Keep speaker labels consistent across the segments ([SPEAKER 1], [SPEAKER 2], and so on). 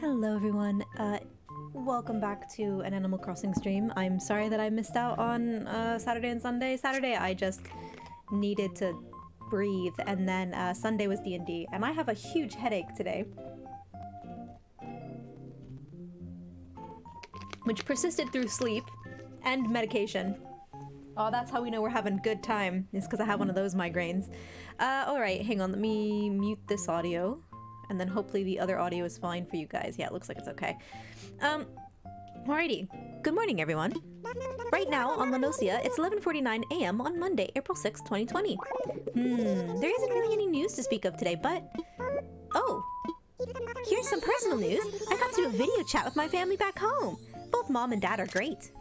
[SPEAKER 1] Hello everyone, welcome back to an Animal Crossing stream. I'm sorry that I missed out on Saturday and Sunday. Saturday I just needed to breathe, and then Sunday was DnD, and I have a huge headache today. Which persisted through sleep and medication. Oh, that's how we know we're having a good time, is because I have one of those migraines. Alright, hang on, let me mute this audio. And then hopefully the other audio is fine for you guys. Yeah, it looks like it's okay. Alrighty. Good morning, everyone. Right now on Lanosia, it's 11:49 a.m. on Monday, April 6, 2020. There isn't really any news to speak of today, but... Oh! Here's some personal news. I got to do a video chat with my family back home. Both mom and dad are great.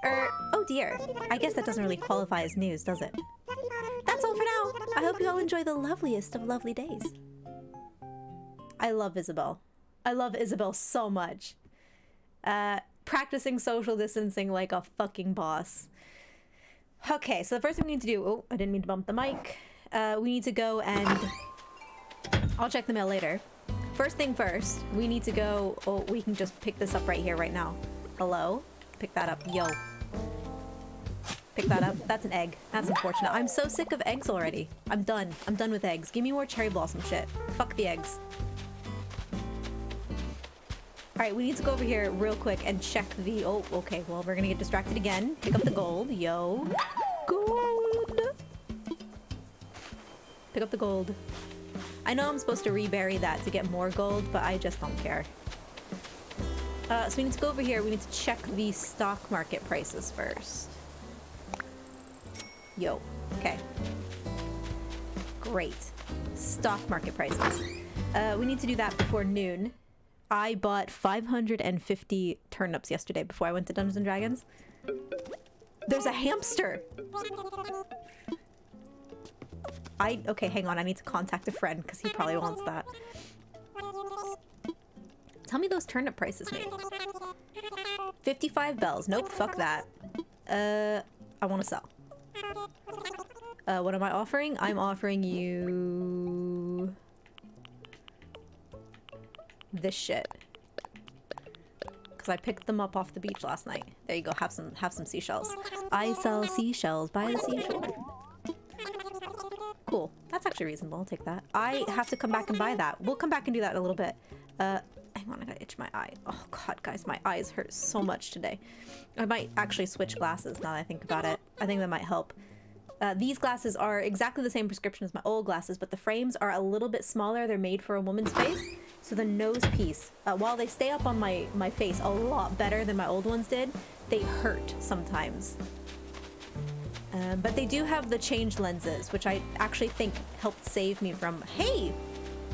[SPEAKER 1] Oh dear. I guess that doesn't really qualify as news, does it? That's all for now. I hope you all enjoy the loveliest of lovely days. I love Isabel. I love Isabel so much. Practicing social distancing like a fucking boss. Okay, so the first thing we need to do... Oh, I didn't mean to bump the mic. We need to go and... I'll check the mail later. First thing first, we need to go... Oh, we can just pick this up right here, right now. Hello? Pick that up. Yo. Pick that up. That's an egg. That's unfortunate. I'm so sick of eggs already. I'm done. I'm done with eggs. Give me more cherry blossom shit. Fuck the eggs. Alright, we need to go over here real quick and check the... Oh, okay. Well, we're gonna get distracted again. Pick up the gold. Yo. Gold! Pick up the gold. I know I'm supposed to rebury that to get more gold, but I just don't care. So we need to go over here. We need to check the stock market prices first. Yo. Okay. Great. Stock market prices. We need to do that before noon. I bought 550 turnips yesterday before I went to Dungeons & Dragons. There's a hamster! Okay, hang on. I need to contact a friend because he probably wants that. Tell me those turnip prices, mate. 55 bells. Nope, fuck that. I want to sell. What am I offering? I'm offering you... this shit. Because I picked them up off the beach last night. There you go, have some seashells. I sell seashells by the seashore. Cool. That's actually reasonable. I'll take that. I have to come back and buy that. We'll come back and do that in a little bit. Hang on, I gotta itch my eye. Oh god, guys, my eyes hurt so much today. I might actually switch glasses now that I think about it. I think that might help. These glasses are exactly the same prescription as my old glasses, but the frames are a little bit smaller. They're made for a woman's face. So the nose piece, while they stay up on my face a lot better than my old ones did, they hurt sometimes. But they do have the changed lenses, which I actually think helped save me from... Hey!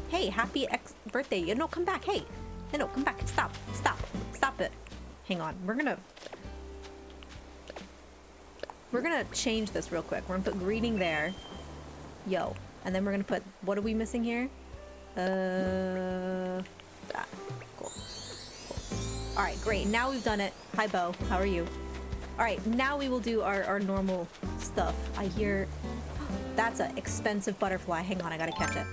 [SPEAKER 1] Hey, happy birthday. No, come back. Hey! No, come back. Stop. Stop. Stop it. Hang on. We're gonna change this real quick. We're gonna put greeting there. Yo. And then we're gonna put... What are we missing here? That. Cool. Alright, great. Now we've done it. Hi, Bo. How are you? Alright, now we will do our normal stuff. I hear... That's an expensive butterfly. Hang on, I gotta catch it.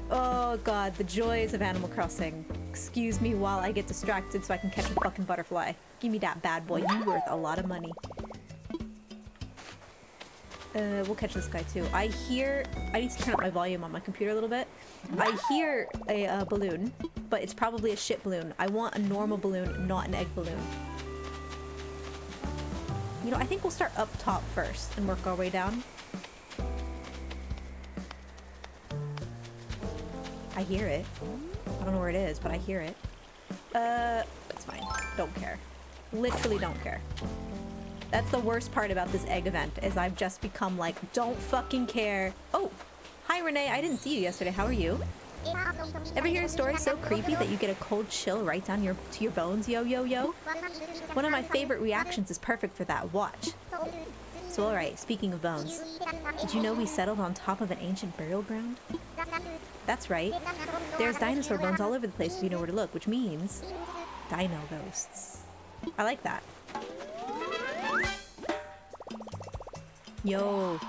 [SPEAKER 1] Oh god, the joys of Animal Crossing. Excuse me while I get distracted so I can catch a fucking butterfly. Give me that bad boy. You worth a lot of money. We'll catch this guy too. I need to turn up my volume on my computer a little bit. I hear a balloon, but it's probably a shit balloon. I want a normal balloon, not an egg balloon. You know, I think we'll start up top first and work our way down. I hear it. I don't know where it is, but I hear it. It's fine. Don't care. Literally don't care. That's the worst part about this egg event, is I've just become like, don't fucking care. Oh, hi Renee, I didn't see you yesterday. How are you? Ever hear a story so creepy that you get a cold chill right down to your bones? Yo, yo, yo. One of my favorite reactions is perfect for that. Watch. So alright, speaking of bones, did you know we settled on top of an ancient burial ground? That's right. There's dinosaur bones all over the place if you know where to look, which means dino ghosts. I like that. Yo.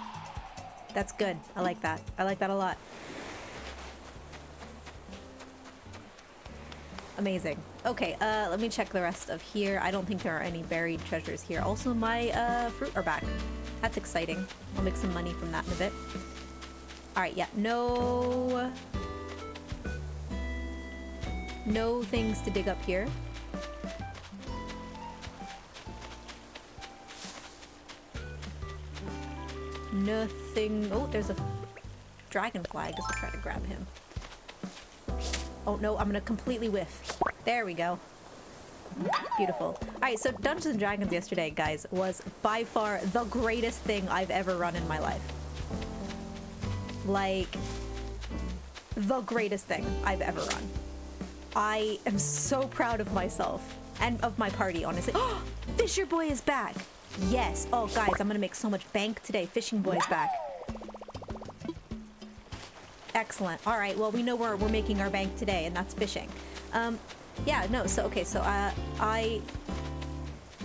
[SPEAKER 1] That's good. I like that. I like that a lot. Amazing. Okay, let me check the rest of here. I don't think there are any buried treasures here. Also, my fruit are back. That's exciting. I'll make some money from that in a bit. Alright, yeah, no things to dig up here. Nothing. Oh, there's a dragonfly. I guess we'll try to grab him. Oh no, I'm gonna completely whiff. There we go. Beautiful. Alright, so Dungeons and Dragons yesterday, guys, was by far the greatest thing I've ever run in my life. Like, the greatest thing I've ever run. I am so proud of myself and of my party, honestly. Oh, Fisher Boy is back! Yes. Oh, guys, I'm gonna make so much bank today. Fishing Boy's back. Excellent. All right, well, we know where we're making our bank today, and that's fishing. Yeah, no, so, okay, so, I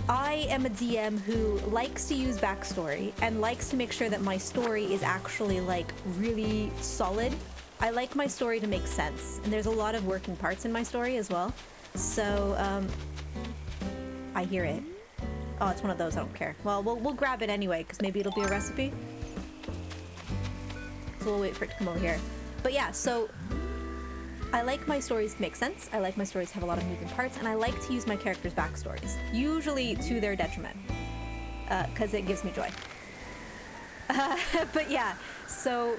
[SPEAKER 1] am a DM who likes to use backstory and likes to make sure that my story is actually, like, really solid. I like my story to make sense, and there's a lot of working parts in my story as well. So, I hear it. Oh, it's one of those, I don't care. Well, we'll grab it anyway, because maybe it'll be a recipe. So we'll wait for it to come over here. But yeah, so I like my stories to make sense. I like my stories to have a lot of moving parts, and I like to use my characters' backstories, usually to their detriment, because it gives me joy. But yeah, so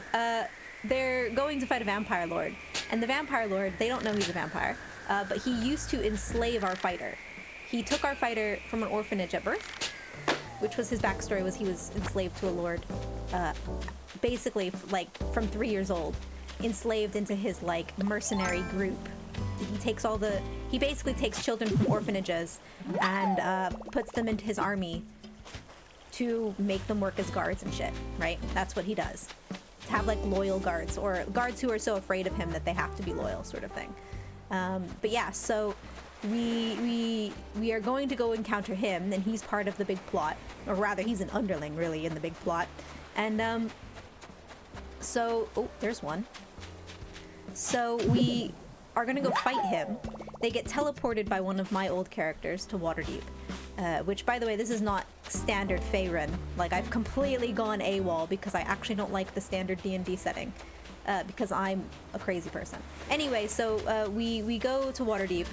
[SPEAKER 1] they're going to fight a vampire lord, and the vampire lord, they don't know he's a vampire, but he used to enslave our fighter. He took our fighter from an orphanage at birth, which was his backstory, was he was enslaved to a lord, basically, like, from 3 years old, enslaved into his, like, mercenary group. He basically takes children from orphanages and puts them into his army to make them work as guards and shit, right? That's what he does. To have, like, loyal guards, or guards who are so afraid of him that they have to be loyal, sort of thing. But yeah, so we are going to go encounter him, and he's part of the big plot, or rather he's an underling really in the big plot. And so, oh, there's one. So we are gonna go fight him. They get teleported by one of my old characters to Waterdeep, which, by the way, this is not standard Faerun. Like, I've completely gone AWOL because I actually don't like the standard DnD setting, because I'm a crazy person. Anyway, so we go to Waterdeep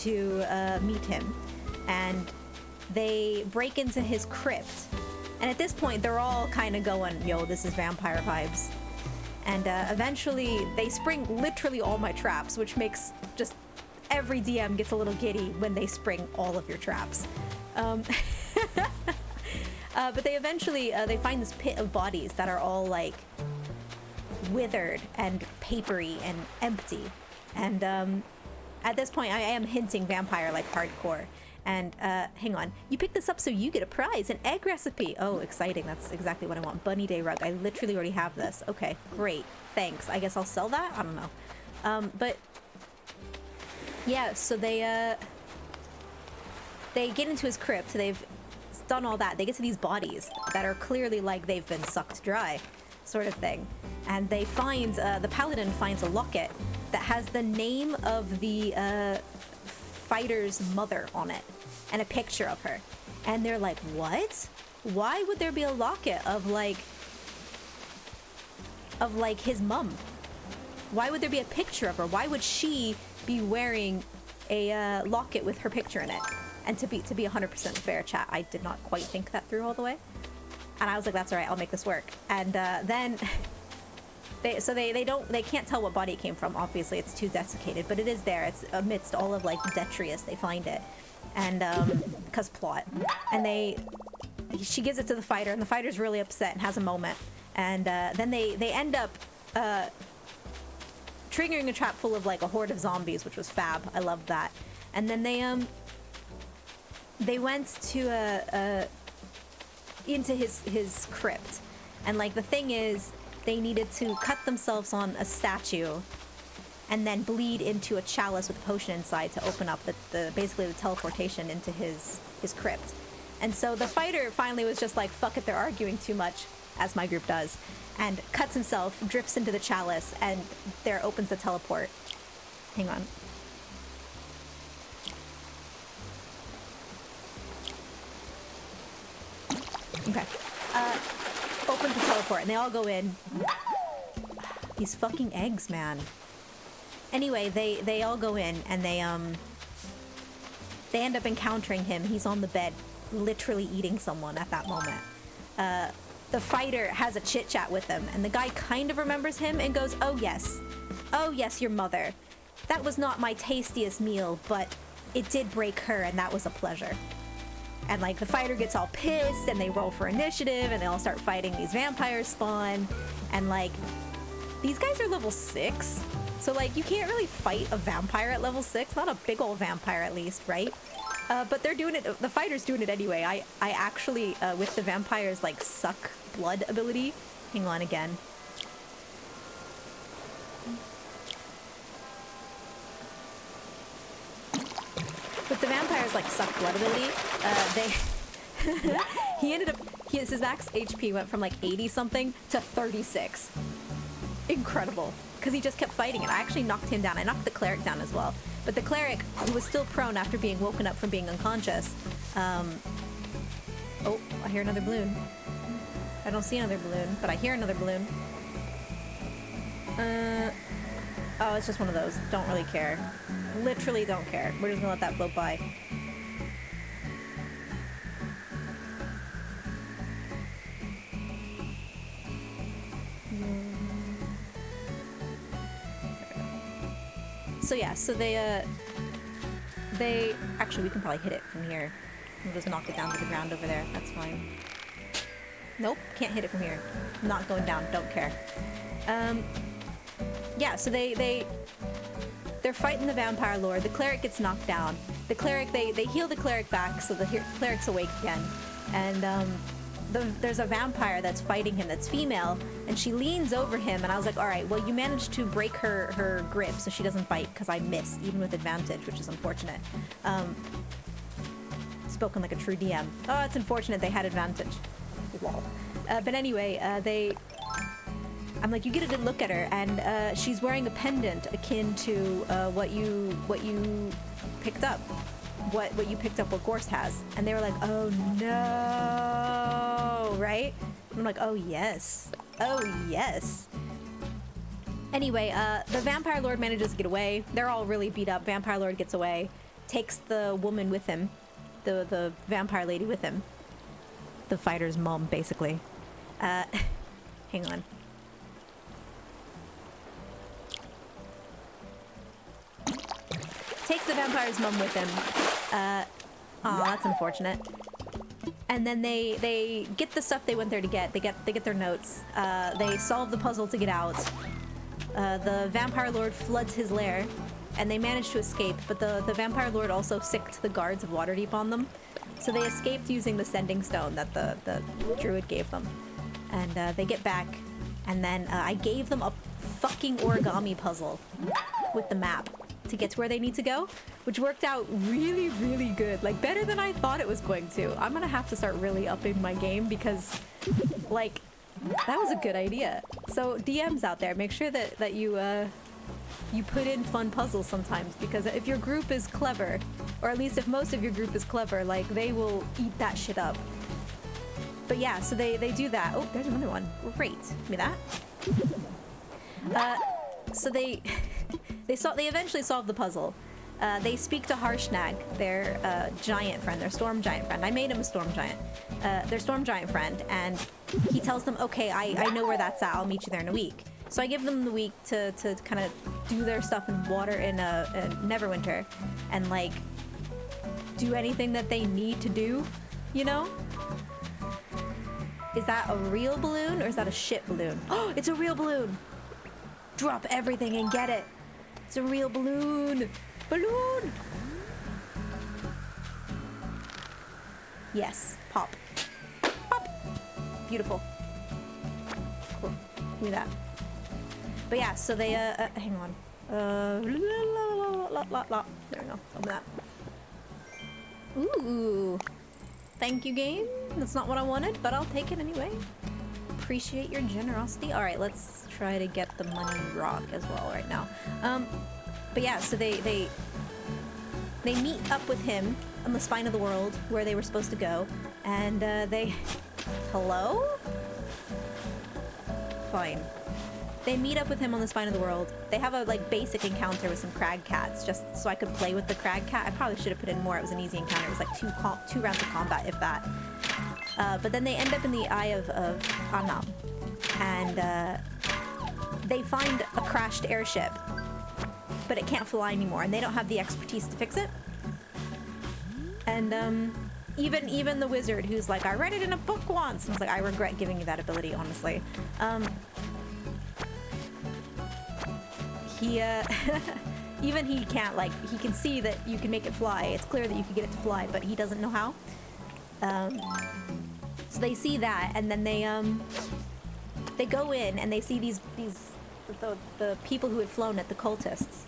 [SPEAKER 1] to meet him, and they break into his crypt, and at this point they're all kind of going, yo, this is vampire vibes, and eventually they spring literally all my traps, which makes just every DM gets a little giddy when they spring all of your traps. But they eventually they find this pit of bodies that are all like withered and papery and empty, and at this point, I am hinting vampire, like, hardcore. And, hang on. You picked this up so you get a prize, an egg recipe. Oh, exciting. That's exactly what I want. Bunny Day rug. I literally already have this. Okay, great. Thanks. I guess I'll sell that? I don't know. But, yeah, so they get into his crypt. They've done all that. They get to these bodies that are clearly like they've been sucked dry, sort of thing. And they find, the paladin finds a locket that has the name of the fighter's mother on it and a picture of her, and they're like, what? Why would there be a locket of like his mom? Why would there be a picture of her? Why would she be wearing a locket with her picture in it? And to be 100% fair, chat, I did not quite think that through all the way, and I was like, that's all right, I'll make this work. And then they can't tell what body it came from. Obviously, it's too desiccated, but it is there. It's amidst all of, like, detritus. They find it, and because plot. And she gives it to the fighter, and the fighter's really upset and has a moment. And then they end up triggering a trap full of, like, a horde of zombies, which was fab. I loved that. And then they went to into his crypt, and, like, the thing is, they needed to cut themselves on a statue and then bleed into a chalice with a potion inside to open up basically the teleportation into his crypt. And so the fighter finally was just like, fuck it, they're arguing too much, as my group does, and cuts himself, drips into the chalice, and there opens the teleport. Hang on. Okay. Opens the teleport, and they all go in. These fucking eggs, man. Anyway, they all go in, and they end up encountering him. He's on the bed, literally eating someone at that moment. The fighter has a chit-chat with him, and the guy kind of remembers him and goes, oh yes, your mother. That was not my tastiest meal, but it did break her, and that was a pleasure. And like the fighter gets all pissed, and they roll for initiative, and they all start fighting. These vampires spawn, and like these guys are level 6, so like you can't really fight a vampire at level 6, not a big old vampire at least, right? But they're doing it, the fighter's doing it anyway. I actually, with the vampire's like suck blood ability, hang on again. With the vampire's like suck blood ability, he ended up, his max HP went from like 80 something to 36. Incredible. Because he just kept fighting it. I actually knocked him down. I knocked the cleric down as well. But the cleric, who was still prone after being woken up from being unconscious, oh, I hear another balloon. I don't see another balloon, but I hear another balloon. Oh, it's just one of those. Don't really care. Literally don't care. We're just gonna let that float by. So yeah, so they actually, we can probably hit it from here. We'll just knock it down to the ground over there. That's fine. Nope, can't hit it from here. Not going down, don't care. Yeah, so they're fighting the vampire lord. The cleric gets knocked down. The cleric, they heal the cleric back, so the cleric's awake again. And there's a vampire that's fighting him that's female, and she leans over him, and I was like, all right, well, you managed to break her grip so she doesn't bite, because I missed, even with advantage, which is unfortunate. Spoken like a true DM. Oh, it's unfortunate they had advantage. Lol. But anyway, I'm like, you get a good look at her, and she's wearing a pendant akin to what you picked up. What you picked up what Gorst has. And they were like, oh no, right? I'm like, oh yes. Oh yes. Anyway, the Vampire Lord manages to get away. They're all really beat up. Vampire Lord gets away, takes the woman with him, the vampire lady with him. The fighter's mom, basically. Hang on. Takes the vampire's mum with him. Aw, that's unfortunate. And then they get the stuff they went there to get. They get their notes. They solve the puzzle to get out. The vampire lord floods his lair, and they manage to escape. But the vampire lord also sicked the guards of Waterdeep on them, so they escaped using the sending stone that the druid gave them. And they get back, and then I gave them a fucking origami puzzle with the map to get to where they need to go, which worked out really, really good. Like, better than I thought it was going to. I'm gonna have to start really upping my game because, like, that was a good idea. So DMs out there, make sure that you put in fun puzzles sometimes, because if your group is clever, or at least if most of your group is clever, like, they will eat that shit up. But yeah, so they do that. Oh, there's another one. Great. Give me that. So they eventually solve the puzzle. They speak to Harshnag, their giant friend, their storm giant friend. I made him a storm giant. Their storm giant friend, and he tells them, okay, I know where that's at. I'll meet you there in a week. So I give them the week to kind of do their stuff in water in Neverwinter, and like do anything that they need to do, you know? Is that a real balloon or is that a shit balloon? Oh, it's a real balloon! Drop everything and get it! It's a real balloon! Balloon! Yes, pop. Pop! Beautiful. Cool. Give me that. But yeah, so they, hang on. There we go. Open that. Ooh. Thank you, game. That's not what I wanted, but I'll take it anyway. Appreciate your generosity. All right, let's try to get the money rock as well right now. But yeah, so they meet up with him on the spine of the world where they were supposed to go, and they Hello? Fine. They meet up with him on the spine of the world. They have a like basic encounter with some crag cats, just so I could play with the crag cat. I probably should have put in more. It was an easy encounter. It was like two rounds of combat, if that. But then they end up in the Eye of Annam, and they find a crashed airship, but it can't fly anymore, and they don't have the expertise to fix it. And even the wizard, who's like, I read it in a book once, and I was like, I regret giving you that ability, honestly. He even he can't, like, he can see that you can make it fly. It's clear that you can get it to fly, but he doesn't know how. So they see that, and then they go in and they see the people who had flown it, the cultists.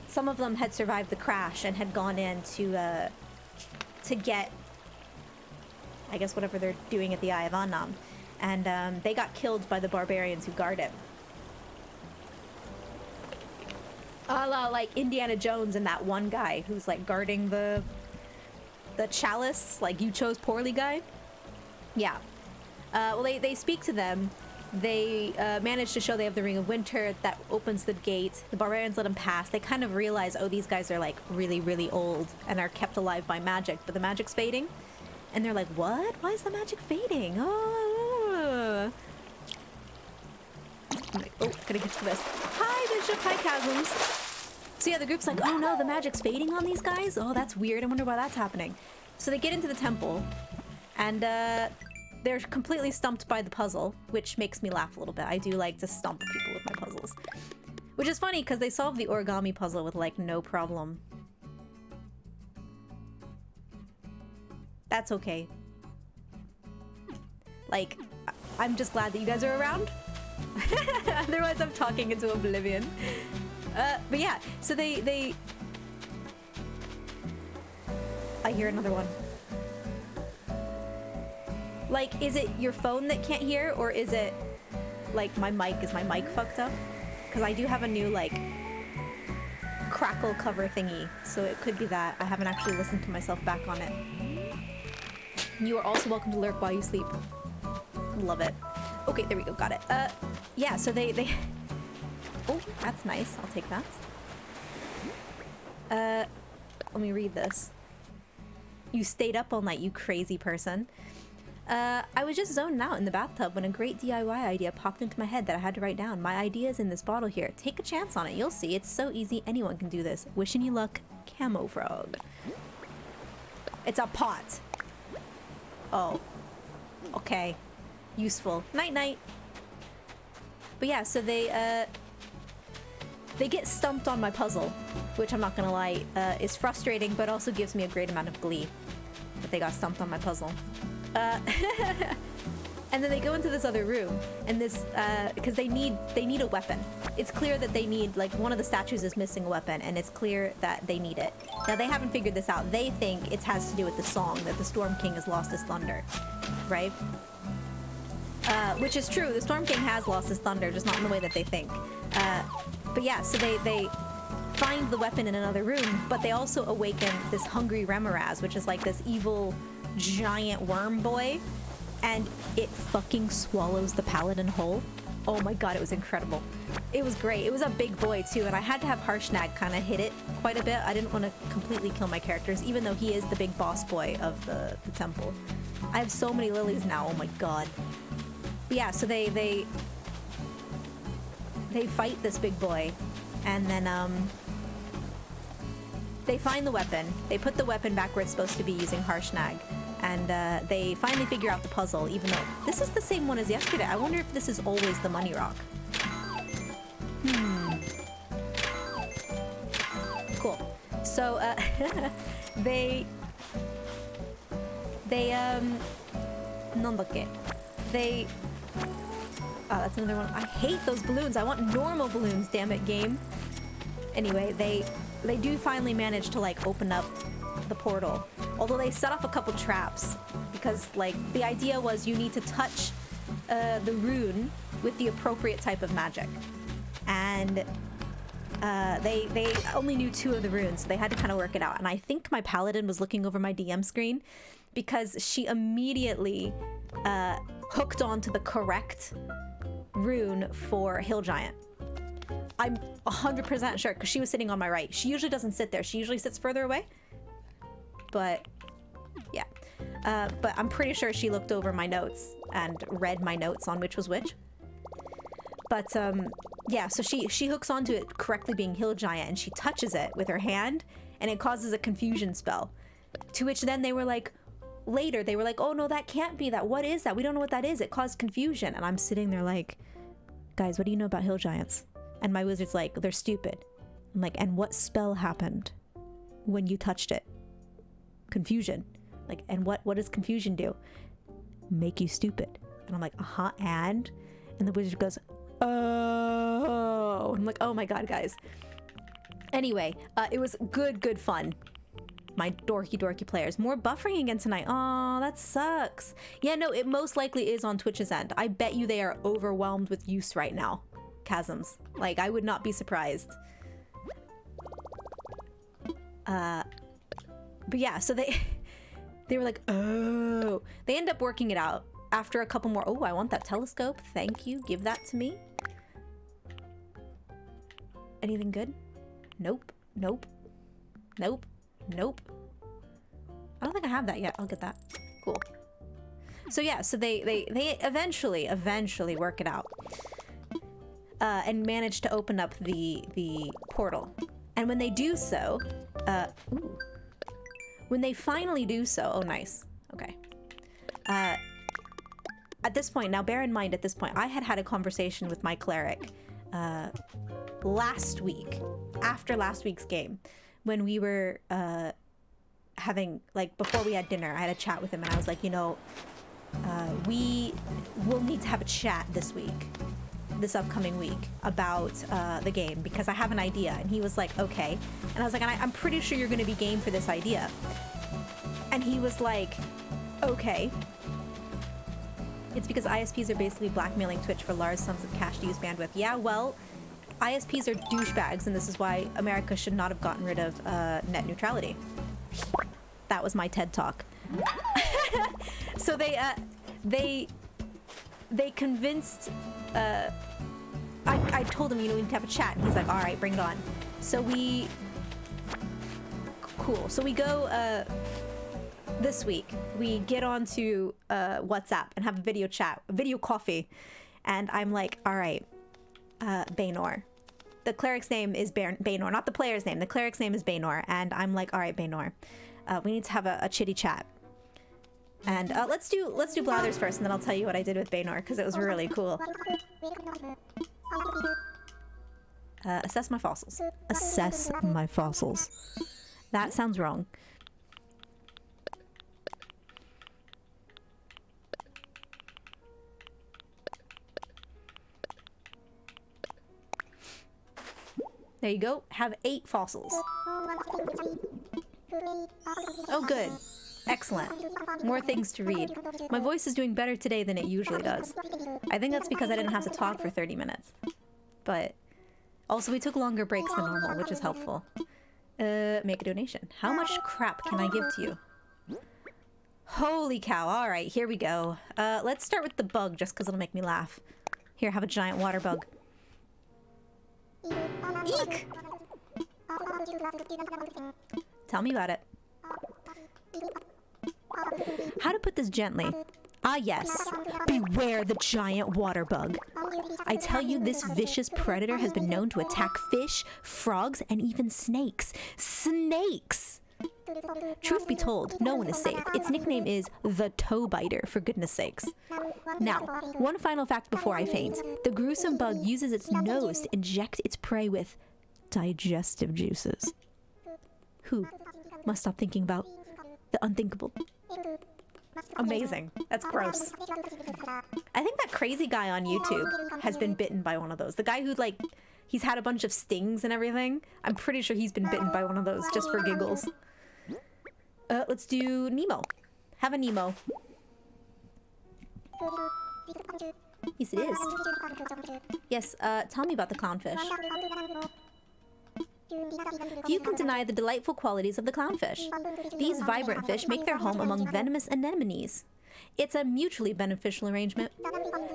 [SPEAKER 1] Some of them had survived the crash and had gone in to get, I guess, whatever they're doing at the Eye of Annam, and they got killed by the barbarians who guard it. A la like Indiana Jones and that one guy who's like guarding the chalice, like you chose poorly guy. Yeah. Well, they speak to them. They manage to show they have the Ring of Winter that opens the gate. The barbarians let them pass. They kind of realize, oh, these guys are like really, really old and are kept alive by magic, but the magic's fading. And they're like, what? Why is the magic fading? Oh, gotta get to this. Hi, Bishop. Hi, Chasms. So yeah, the group's like, oh no, the magic's fading on these guys? Oh, that's weird. I wonder why that's happening. So they get into the temple, and they're completely stumped by the puzzle, which makes me laugh a little bit. I do like to stump people with my puzzles. Which is funny, because they solved the origami puzzle with, like, no problem. That's okay. Like, I'm just glad that you guys are around. Otherwise, I'm talking into oblivion. But yeah, so they... I hear another one. Like, is it your phone that can't hear, or is it, like, my mic? Is my mic fucked up? Because I do have a new, like, crackle cover thingy, so it could be that. I haven't actually listened to myself back on it. You are also welcome to lurk while you sleep. Love it. Okay, there we go, got it. Yeah, so they... Oh, that's nice. I'll take that. Let me read this. You stayed up all night, you crazy person. I was just zoning out in the bathtub when a great DIY idea popped into my head that I had to write down. My idea is in this bottle here. Take a chance on it. You'll see. It's so easy. Anyone can do this. Wishing you luck, Camo Frog. It's a pot. Oh. Okay. Useful. Night-night. But yeah, so they get stumped on my puzzle, which I'm not gonna lie, is frustrating, but also gives me a great amount of glee that they got stumped on my puzzle. And then they go into this other room, and this, because they need a weapon. It's clear that they need, like, one of the statues is missing a weapon, and it's clear that they need it. Now, they haven't figured this out. They think it has to do with the song, that the Storm King has lost his thunder, right? Which is true. The Storm King has lost his thunder, just not in the way that they think. But yeah, so they find the weapon in another room, but they also awaken this hungry Remoraz, which is like this evil giant worm boy, and it fucking swallows the paladin whole. Oh my god, it was incredible. It was great. It was a big boy too, and I had to have Harshnag kind of hit it quite a bit. I didn't want to completely kill my characters, even though he is the big boss boy of the temple. I have so many lilies now, oh my god. But yeah, so they fight this big boy, and then they find the weapon. They put the weapon back where it's supposed to be using Harshnag, and they finally figure out the puzzle, even though this is the same one as yesterday. I wonder if this is always the money rock. Cool. So they oh, that's another one. I hate those balloons. I want normal balloons, damn it, game. Anyway, they do finally manage to, like, open up the portal. Although they set off a couple traps, because, like, the idea was you need to touch the rune with the appropriate type of magic. And they only knew 2 of the runes, so they had to kind of work it out. And I think my paladin was looking over my DM screen, because she immediately hooked onto the correct rune for Hill Giant. I'm 100% sure, because she was sitting on my right. She usually doesn't sit there. She usually sits further away. But, yeah. But I'm pretty sure she looked over my notes and read my notes on which was which. But, yeah, so she hooks onto it correctly being Hill Giant, and she touches it with her hand, and it causes a confusion spell. To which then they were like, later, they were like, oh no, that can't be that. What is that? We don't know what that is. It caused confusion. And I'm sitting there like, guys, what do you know about Hill Giants? And my wizard's like, they're stupid. I'm like, and what spell happened when you touched it? Confusion. Like, and what does confusion do? Make you stupid. And I'm like, uh-huh, and the wizard goes, oh. I'm like, oh my god, guys. Anyway, it was good fun. My dorky players. More buffering again tonight. Oh, that sucks. Yeah, no, it most likely is on Twitch's end. I bet you they are overwhelmed with use right now. Chasms. Like, I would not be surprised. But yeah, so they were like, oh. They end up working it out after a couple more. Oh, I want that telescope. Thank you. Give that to me. Anything good? Nope. Nope. Nope. Nope. I don't think I have that yet. I'll get that. Cool. So yeah, so they eventually work it out. And manage to open up the portal. And when they do so, ooh. When they finally do so, oh nice, okay. At this point, now bear in mind at this point, I had a conversation with my cleric last week, after last week's game, when we were having, like, before we had dinner, I had a chat with him and I was like, you know, we will need to have a chat this upcoming week about the game because I have an idea. And he was like, okay. And I was like, I'm pretty sure you're going to be game for this idea. And he was like, okay. It's because ISPs are basically blackmailing Twitch for large sums of cash to use bandwidth. Yeah, well, ISPs are douchebags, and this is why America should not have gotten rid of net neutrality. That was my TED Talk. So they convinced, I told him, you know, we need to have a chat, and he's like, all right, bring it on. So cool. So we go, this week, we get onto WhatsApp and have a video chat, a video coffee, and I'm like, all right, Baynor. The cleric's name is Baynor, not the player's name. The cleric's name is Baynor, and I'm like, all right, Baynor, we need to have a chitty chat. And let's do Blathers first, and then I'll tell you what I did with Baynor, because it was really cool. Assess my fossils. Assess my fossils. That sounds wrong. There you go. Have 8 fossils. Oh, good. Excellent. More things to read. My voice is doing better today than it usually does. I think that's because I didn't have to talk for 30 minutes. But also we took longer breaks than normal, which is helpful. Make a donation. How much crap can I give to you? Holy cow. All right, here we go. Let's start with the bug just because it'll make me laugh. Here, have a giant water bug. Eek! Tell me about it. How to put this gently? Ah yes, beware the giant water bug. I tell you, this vicious predator has been known to attack fish, frogs, and even snakes. Snakes! Truth be told, no one is safe. Its nickname is the toe biter, for goodness sakes. Now, one final fact before I faint. The gruesome bug uses its nose to inject its prey with digestive juices. Who must stop thinking about the unthinkable? Amazing. That's gross. I think that crazy guy on YouTube has been bitten by one of those. The guy who, like, he's had a bunch of stings and everything. I'm pretty sure he's been bitten by one of those just for giggles. Let's do Nemo. Have a Nemo. Yes, it is. Yes, tell me about the clownfish. Few can deny the delightful qualities of the clownfish. These vibrant fish make their home among venomous anemones. It's a mutually beneficial arrangement.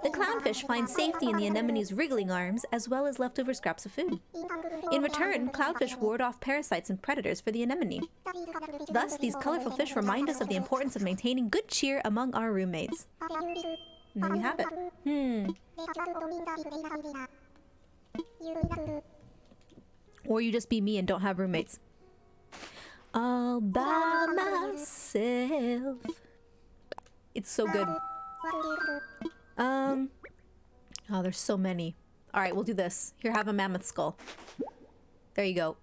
[SPEAKER 1] The clownfish find safety in the anemone's wriggling arms, as well as leftover scraps of food. In return, clownfish ward off parasites and predators for the anemone. Thus, these colorful fish remind us of the importance of maintaining good cheer among our roommates. And there you have it. Or you just be me and don't have roommates. All by myself. It's so good. Oh, there's so many. All right, we'll do this. Here, have a mammoth skull. There you go.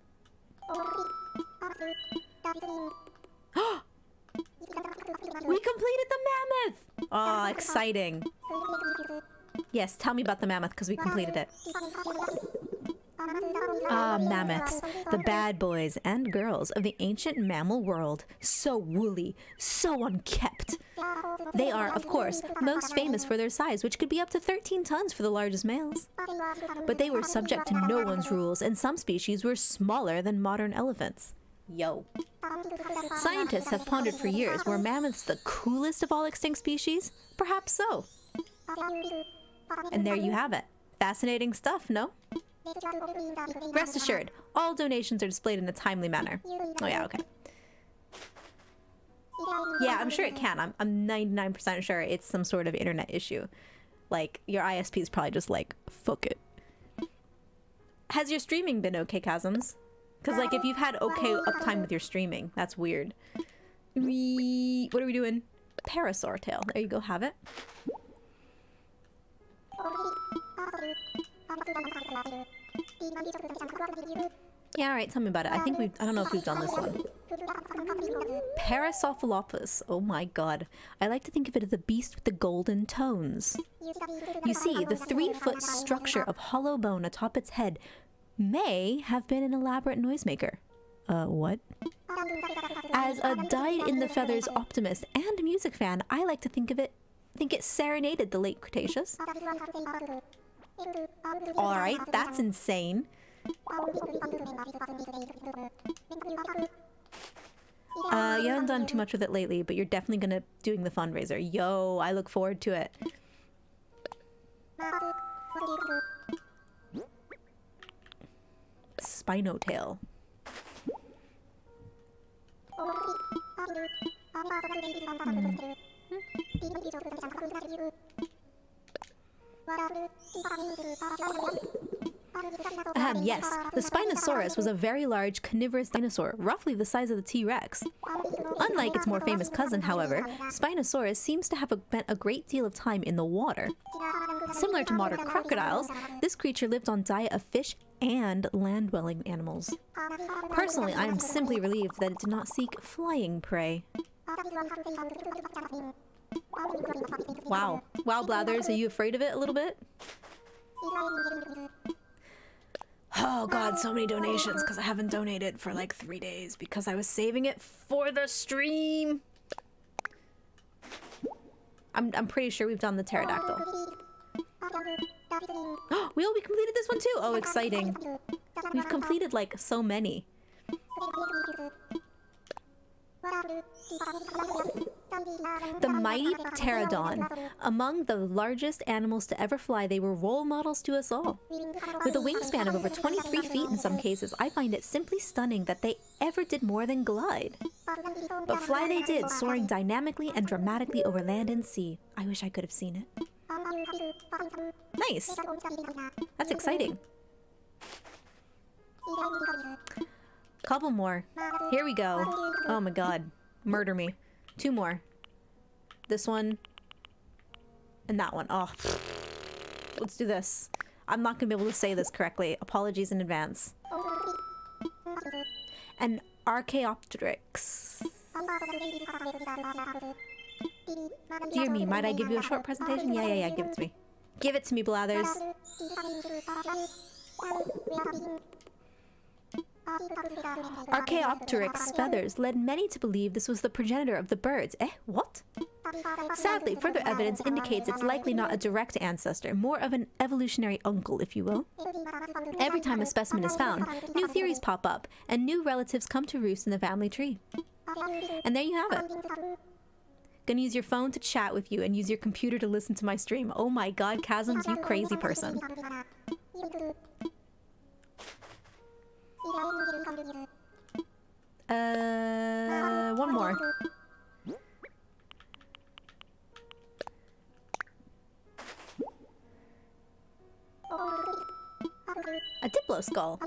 [SPEAKER 1] We completed the mammoth! Oh, exciting. Yes, tell me about the mammoth, because we completed it. Ah, mammoths, the bad boys and girls of the ancient mammal world. So woolly, so unkempt. They are, of course, most famous for their size, which could be up to 13 tons for the largest males. But they were subject to no one's rules, and some species were smaller than modern elephants. Yo. Scientists have pondered for years, were mammoths the coolest of all extinct species? Perhaps so. And there you have it. Fascinating stuff, no? Rest assured, all donations are displayed in a timely manner. Oh yeah, okay. Yeah, I'm sure it can. I'm 99% sure it's some sort of internet issue. Like, your ISP is probably just like, fuck it. Has your streaming been okay, Chasms? Because, like, if you've had okay uptime with your streaming, that's weird. What are we doing? Parasaur tail. There you go, have it. Yeah, alright, tell me about it. I don't know if we've done this one. Parasaurolophus. Oh my god. I like to think of it as the beast with the golden tones. You see, the 3-foot structure of hollow bone atop its head may have been an elaborate noisemaker. What? As a dyed-in-the-feathers optimist and music fan, I like to think it serenaded the late Cretaceous. Alright, that's insane. You haven't done too much with it lately, but you're definitely gonna doing the fundraiser. Yo, I look forward to it. Spinotail. Yes, the Spinosaurus was a very large carnivorous dinosaur, roughly the size of the T-Rex. Unlike its more famous cousin, however, Spinosaurus seems to have spent a great deal of time in the water. Similar to modern crocodiles, this creature lived on diet of fish and land-dwelling animals. Personally, I am simply relieved that it did not seek flying prey. Wow. Wow, Blathers, are you afraid of it a little bit? Oh god, so many donations because I haven't donated for like 3 days because I was saving it for the stream. I'm pretty sure we've done the pterodactyl. Oh, we completed this one too. Oh, exciting. We've completed like so many. The mighty pterodon. Among the largest animals to ever fly, they were role models to us all. With a wingspan of over 23 feet in some cases, I find it simply stunning that they ever did more than glide. But fly they did, soaring dynamically and dramatically over land and sea. I wish I could have seen it. Nice. That's exciting. Couple more. Here we go. Oh my god. Murder me. 2 more. This one. And that one. Oh. Let's do this. I'm not gonna be able to say this correctly. Apologies in advance. An Archaeopteryx. Dear me, might I give you a short presentation? Yeah, give it to me. Give it to me, Blathers. Archaeopteryx feathers led many to believe this was the progenitor of the birds. Eh, what? Sadly, further evidence indicates it's likely not a direct ancestor, more of an evolutionary uncle, if you will. Every time a specimen is found, new theories pop up, and new relatives come to roost in the family tree. And there you have it. Gonna use your phone to chat with you and use your computer to listen to my stream. Oh my god, Chasms, you crazy person. One more. A Diplo skull.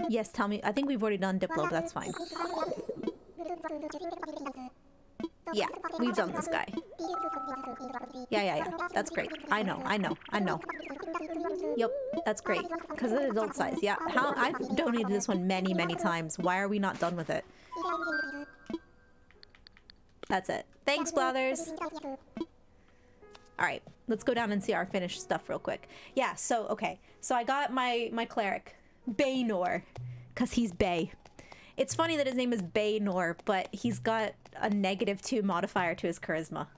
[SPEAKER 1] Yes, tell me. I think we've already done Diplo, but that's fine. Yeah, we've done this guy. Yeah. That's great. I know. Yep, that's great. Because of the adult size. Yeah, I've donated this one many, many times. Why are we not done with it? That's it. Thanks, Blathers. Alright, let's go down and see our finished stuff real quick. Yeah, so, okay. So I got my cleric, Baynor, because he's Bay. It's funny that his name is Baynor, but he's got a -2 modifier to his charisma.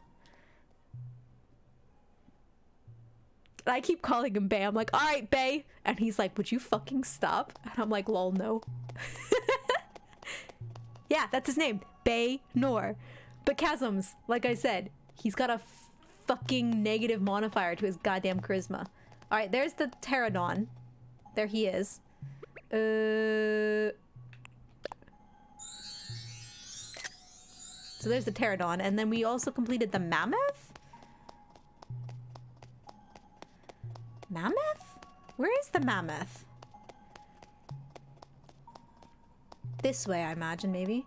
[SPEAKER 1] And I keep calling him Bay. I'm like, alright, Bay. And he's like, would you fucking stop? And I'm like, lol, no. Yeah, that's his name. Baynor. But Chasms, like I said, he's got a fucking negative modifier to his goddamn charisma. Alright, there's the pterodon. There he is. So there's the pterodon, and then we also completed the mammoth? Mammoth? Where is the mammoth? This way, I imagine, maybe.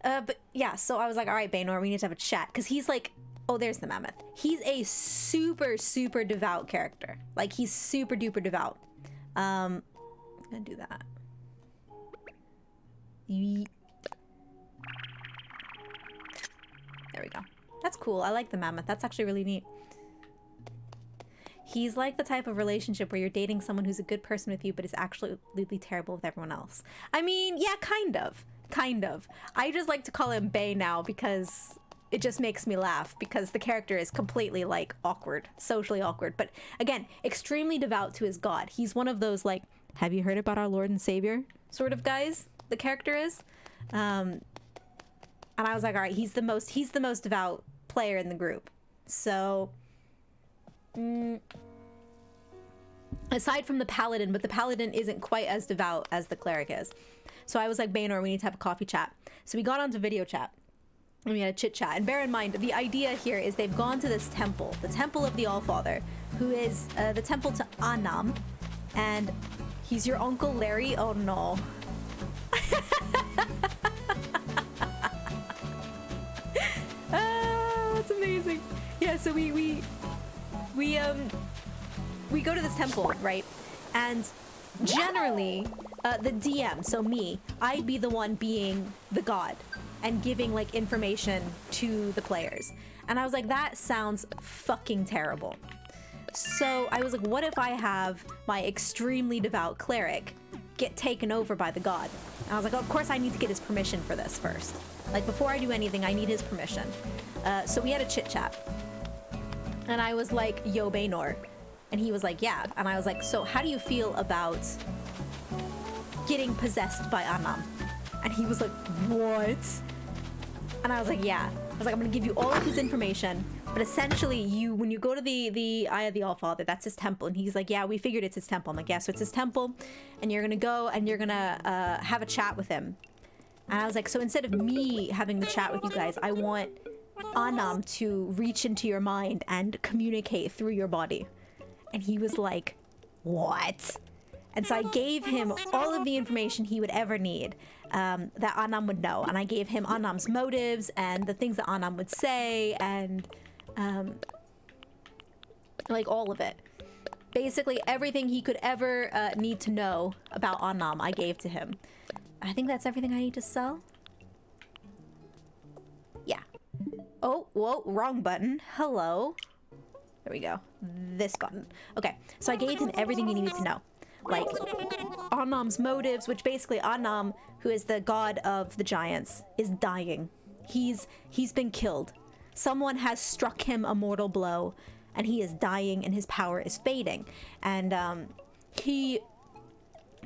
[SPEAKER 1] But yeah, so I was like, all right, Baynor, we need to have a chat. Because he's like, oh, there's the mammoth. He's a super, super devout character. Like, he's super duper devout. I'm gonna do that. Yeet. There we go. That's cool. I like the mammoth. That's actually really neat. He's like the type of relationship where you're dating someone who's a good person with you, but is absolutely terrible with everyone else. I mean, yeah, kind of. Kind of. I just like to call him Bay now because it just makes me laugh because the character is completely, like, awkward. Socially awkward. But, again, extremely devout to his god. He's one of those, like, have you heard about our Lord and Savior sort of guys? The character is. And I was like, all right, he's the most devout player in the group. So, aside from the paladin, but the paladin isn't quite as devout as the cleric is. So I was like, Baynor, we need to have a coffee chat. So we got onto video chat and we had a chit chat. And bear in mind, the idea here is they've gone to this temple, the Temple of the Allfather, who is the temple to Anam. And he's your Uncle Larry. Oh no. That's amazing. Yeah, so we go to this temple, right? And generally, the DM, so me, I'd be the one being the god and giving, like, information to the players. And I was like, that sounds fucking terrible. So I was like, what if I have my extremely devout cleric get taken over by the god? And I was like, oh, of course I need to get his permission for this first. Like, before I do anything, I need his permission. So we had a chit chat. And I was like, yo, Baynor. And he was like, yeah. And I was like, so how do you feel about getting possessed by Anam? And he was like, what? And I was like, yeah. I was like, I'm gonna give you all of his information, but essentially when you go to the Eye of the Allfather, that's his temple. And he's like, yeah, we figured it's his temple. I'm like, yeah, so it's his temple, and you're gonna go and you're gonna have a chat with him. And I was like, so instead of me having the chat with you guys, I want Anam to reach into your mind and communicate through your body. And he was like, what? And so I gave him all of the information he would ever need that Anam would know. And I gave him Anam's motives and the things that Anam would say and like all of it. Basically everything he could ever need to know about Anam, I gave to him. I think that's everything I need to sell. Yeah. Oh, whoa, wrong button. Hello. There we go. This button. Okay, so I gave him everything he needed to know. Like, Anam's motives, which basically Anam, who is the god of the giants, is dying. He's been killed. someone has struck him a mortal blow, and he is dying, and his power is fading. And he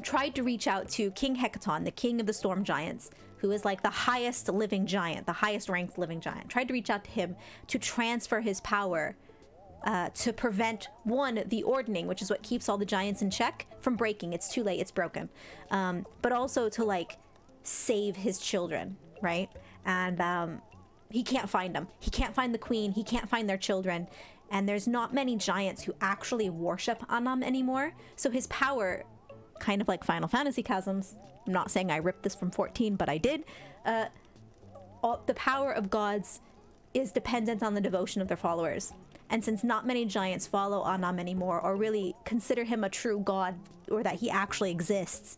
[SPEAKER 1] tried to reach out to King Hecaton, the king of the storm giants, who is like the highest living giant, the highest ranked living giant. Tried to reach out to him to transfer his power to prevent, one, the ordning, which is what keeps all the giants in check, from breaking. It's too late, it's broken. But also to like save his children, right? And he can't find them. He can't find the queen, he can't find their children. And there's not many giants who actually worship Anam anymore. So his power, kind of like Final Fantasy chasms, I'm not saying I ripped this from 14, but I did. The power of gods is dependent on the devotion of their followers. And since not many giants follow Anam anymore, or really consider him a true god, or that he actually exists,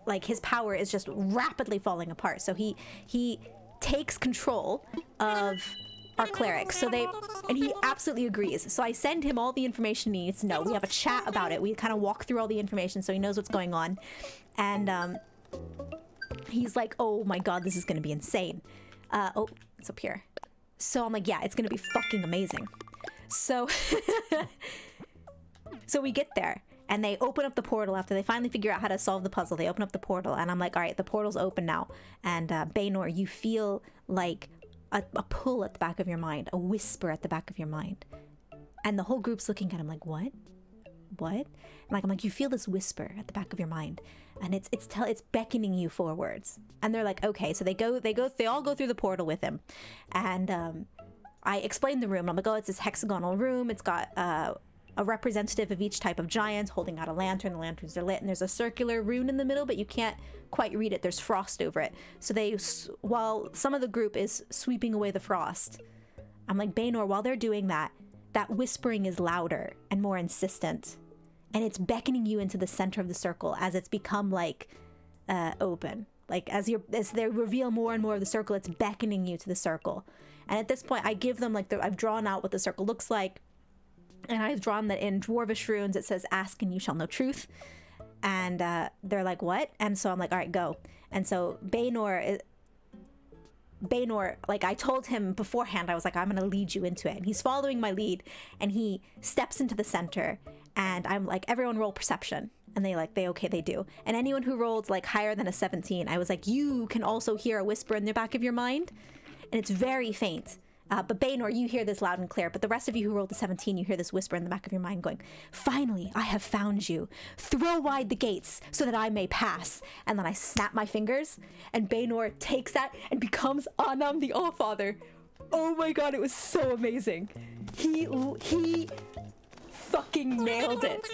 [SPEAKER 1] like his power is just rapidly falling apart. So he takes control of our clerics. So and he absolutely agrees. So I send him all the information he needs to know. We have a chat about it. We kind of walk through all the information so he knows what's going on. And he's like, oh my god, this is going to be insane. Oh, it's up here. So I'm like, yeah, it's going to be fucking amazing. So, so we get there. And they open up the portal after they finally figure out how to solve the puzzle. They open up the portal. And I'm like, all right, the portal's open now. And Baynor, you feel like a pull at the back of your mind, a whisper at the back of your mind. And the whole group's looking at him like, what? And I'm like, you feel this whisper at the back of your mind, and it's beckoning you forwards. And they're like, okay. So they all go through the portal with him. And I explained the room. I'm like, oh, it's this hexagonal room. It's got a representative of each type of giant holding out a lantern. The lanterns are lit, and there's a circular rune in the middle, but you can't quite read it. There's frost over it. So while some of the group is sweeping away the frost, I'm like, Baynor, while they're doing that whispering is louder and more insistent, and it's beckoning you into the center of the circle as it's become like open. Like as they reveal more and more of the circle, it's beckoning you to the circle. And at this point, I give them like I've drawn out what the circle looks like. And I've drawn that in Dwarvish runes. It says, ask and you shall know truth. And they're like, what? And so I'm like, all right, go. And so Baynor, like I told him beforehand, I was like, I'm going to lead you into it. And he's following my lead, and he steps into the center, and I'm like, everyone roll perception. And they do. And anyone who rolled like higher than a 17, I was like, you can also hear a whisper in the back of your mind. And it's very faint. But Baynor, you hear this loud and clear. But the rest of you who rolled a 17, you hear this whisper in the back of your mind going, finally, I have found you. Throw wide the gates so that I may pass. And then I snap my fingers, and Baynor takes that and becomes Anam the Allfather. Oh my god, it was so amazing. He fucking nailed it.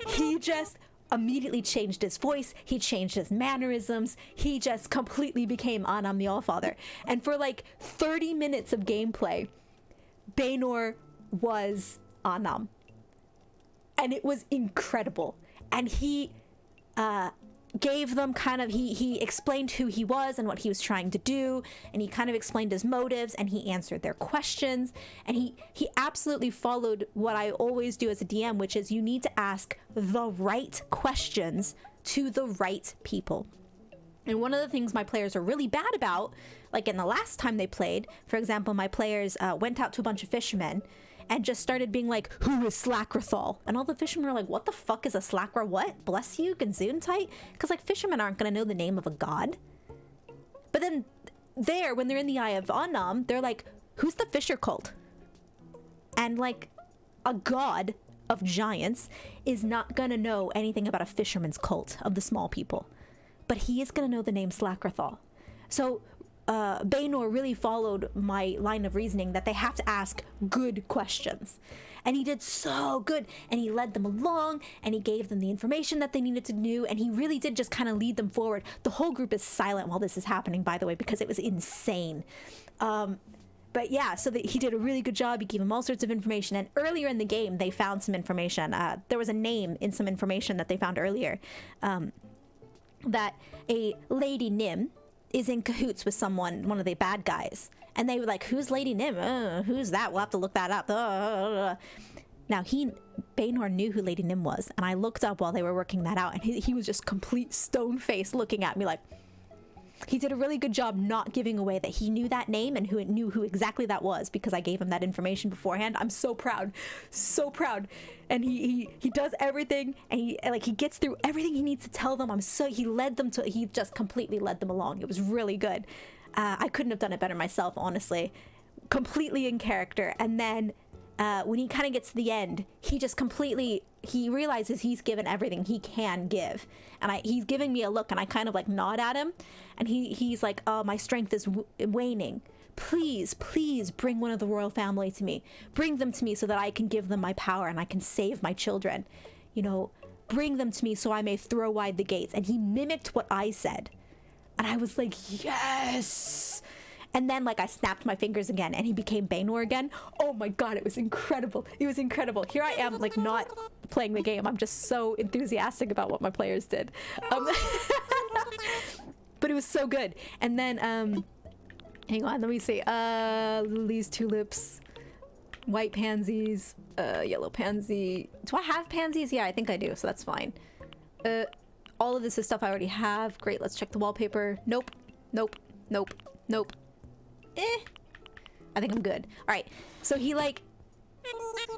[SPEAKER 1] He just immediately changed his voice, he changed his mannerisms, he just completely became Anam the Allfather. And for like 30 minutes of gameplay, Baynor was Anam. And it was incredible. And he gave them he explained who he was and what he was trying to do, and he kind of explained his motives, and he answered their questions, and he absolutely followed what I always do as a DM, which is you need to ask the right questions to the right people. And one of the things my players are really bad about, like in the last time they played, for example, my players went out to a bunch of fishermen and just started being like, who is Slakrathal? And all the fishermen were like, what the fuck is a Slakra? What? Bless you, Gesundheit? Because like fishermen aren't going to know the name of a god. But then when they're in the Eye of Anam, they're like, who's the fisher cult? And like a god of giants is not going to know anything about a fisherman's cult of the small people. But he is going to know the name Slakrathal. So Baynor really followed my line of reasoning that they have to ask good questions. And he did so good. And he led them along, and he gave them the information that they needed to know. And he really did just kind of lead them forward. The whole group is silent while this is happening, by the way, because it was insane. But yeah, so he did a really good job. He gave them all sorts of information. And earlier in the game, they found some information. There was a name in some information that they found earlier. That a Lady Nim is in cahoots with one of the bad guys. And they were like, who's Lady Nim? Who's that? We'll have to look that up. Now, Baynor knew who Lady Nim was, and I looked up while they were working that out, and he was just complete stone face looking at me like, he did a really good job not giving away that he knew that name and knew who exactly that was, because I gave him that information beforehand. I'm so proud, so proud. And he does everything, and he gets through everything he needs to tell them. He just completely led them along. It was really good. I couldn't have done it better myself, honestly. Completely in character. And then when he kind of gets to the end, he realizes he's given everything he can give, and he's giving me a look, and I kind of like nod at him, and he's like, oh, my strength is waning. Please bring one of the royal family to me. Bring them to me so that I can give them my power and I can save my children. You know, bring them to me so I may throw wide the gates. And he mimicked what I said, and I was like, yes. And then, like, I snapped my fingers again, and he became Baynor again. Oh my god, it was incredible. It was incredible. Here I am, like, not playing the game. I'm just so enthusiastic about what my players did. But it was so good. And then, hang on, let me see. Lilies, tulips, white pansies, yellow pansy. Do I have pansies? Yeah, I think I do, so that's fine. All of this is stuff I already have. Great, let's check the wallpaper. Nope. I think I'm good. All right, so he like,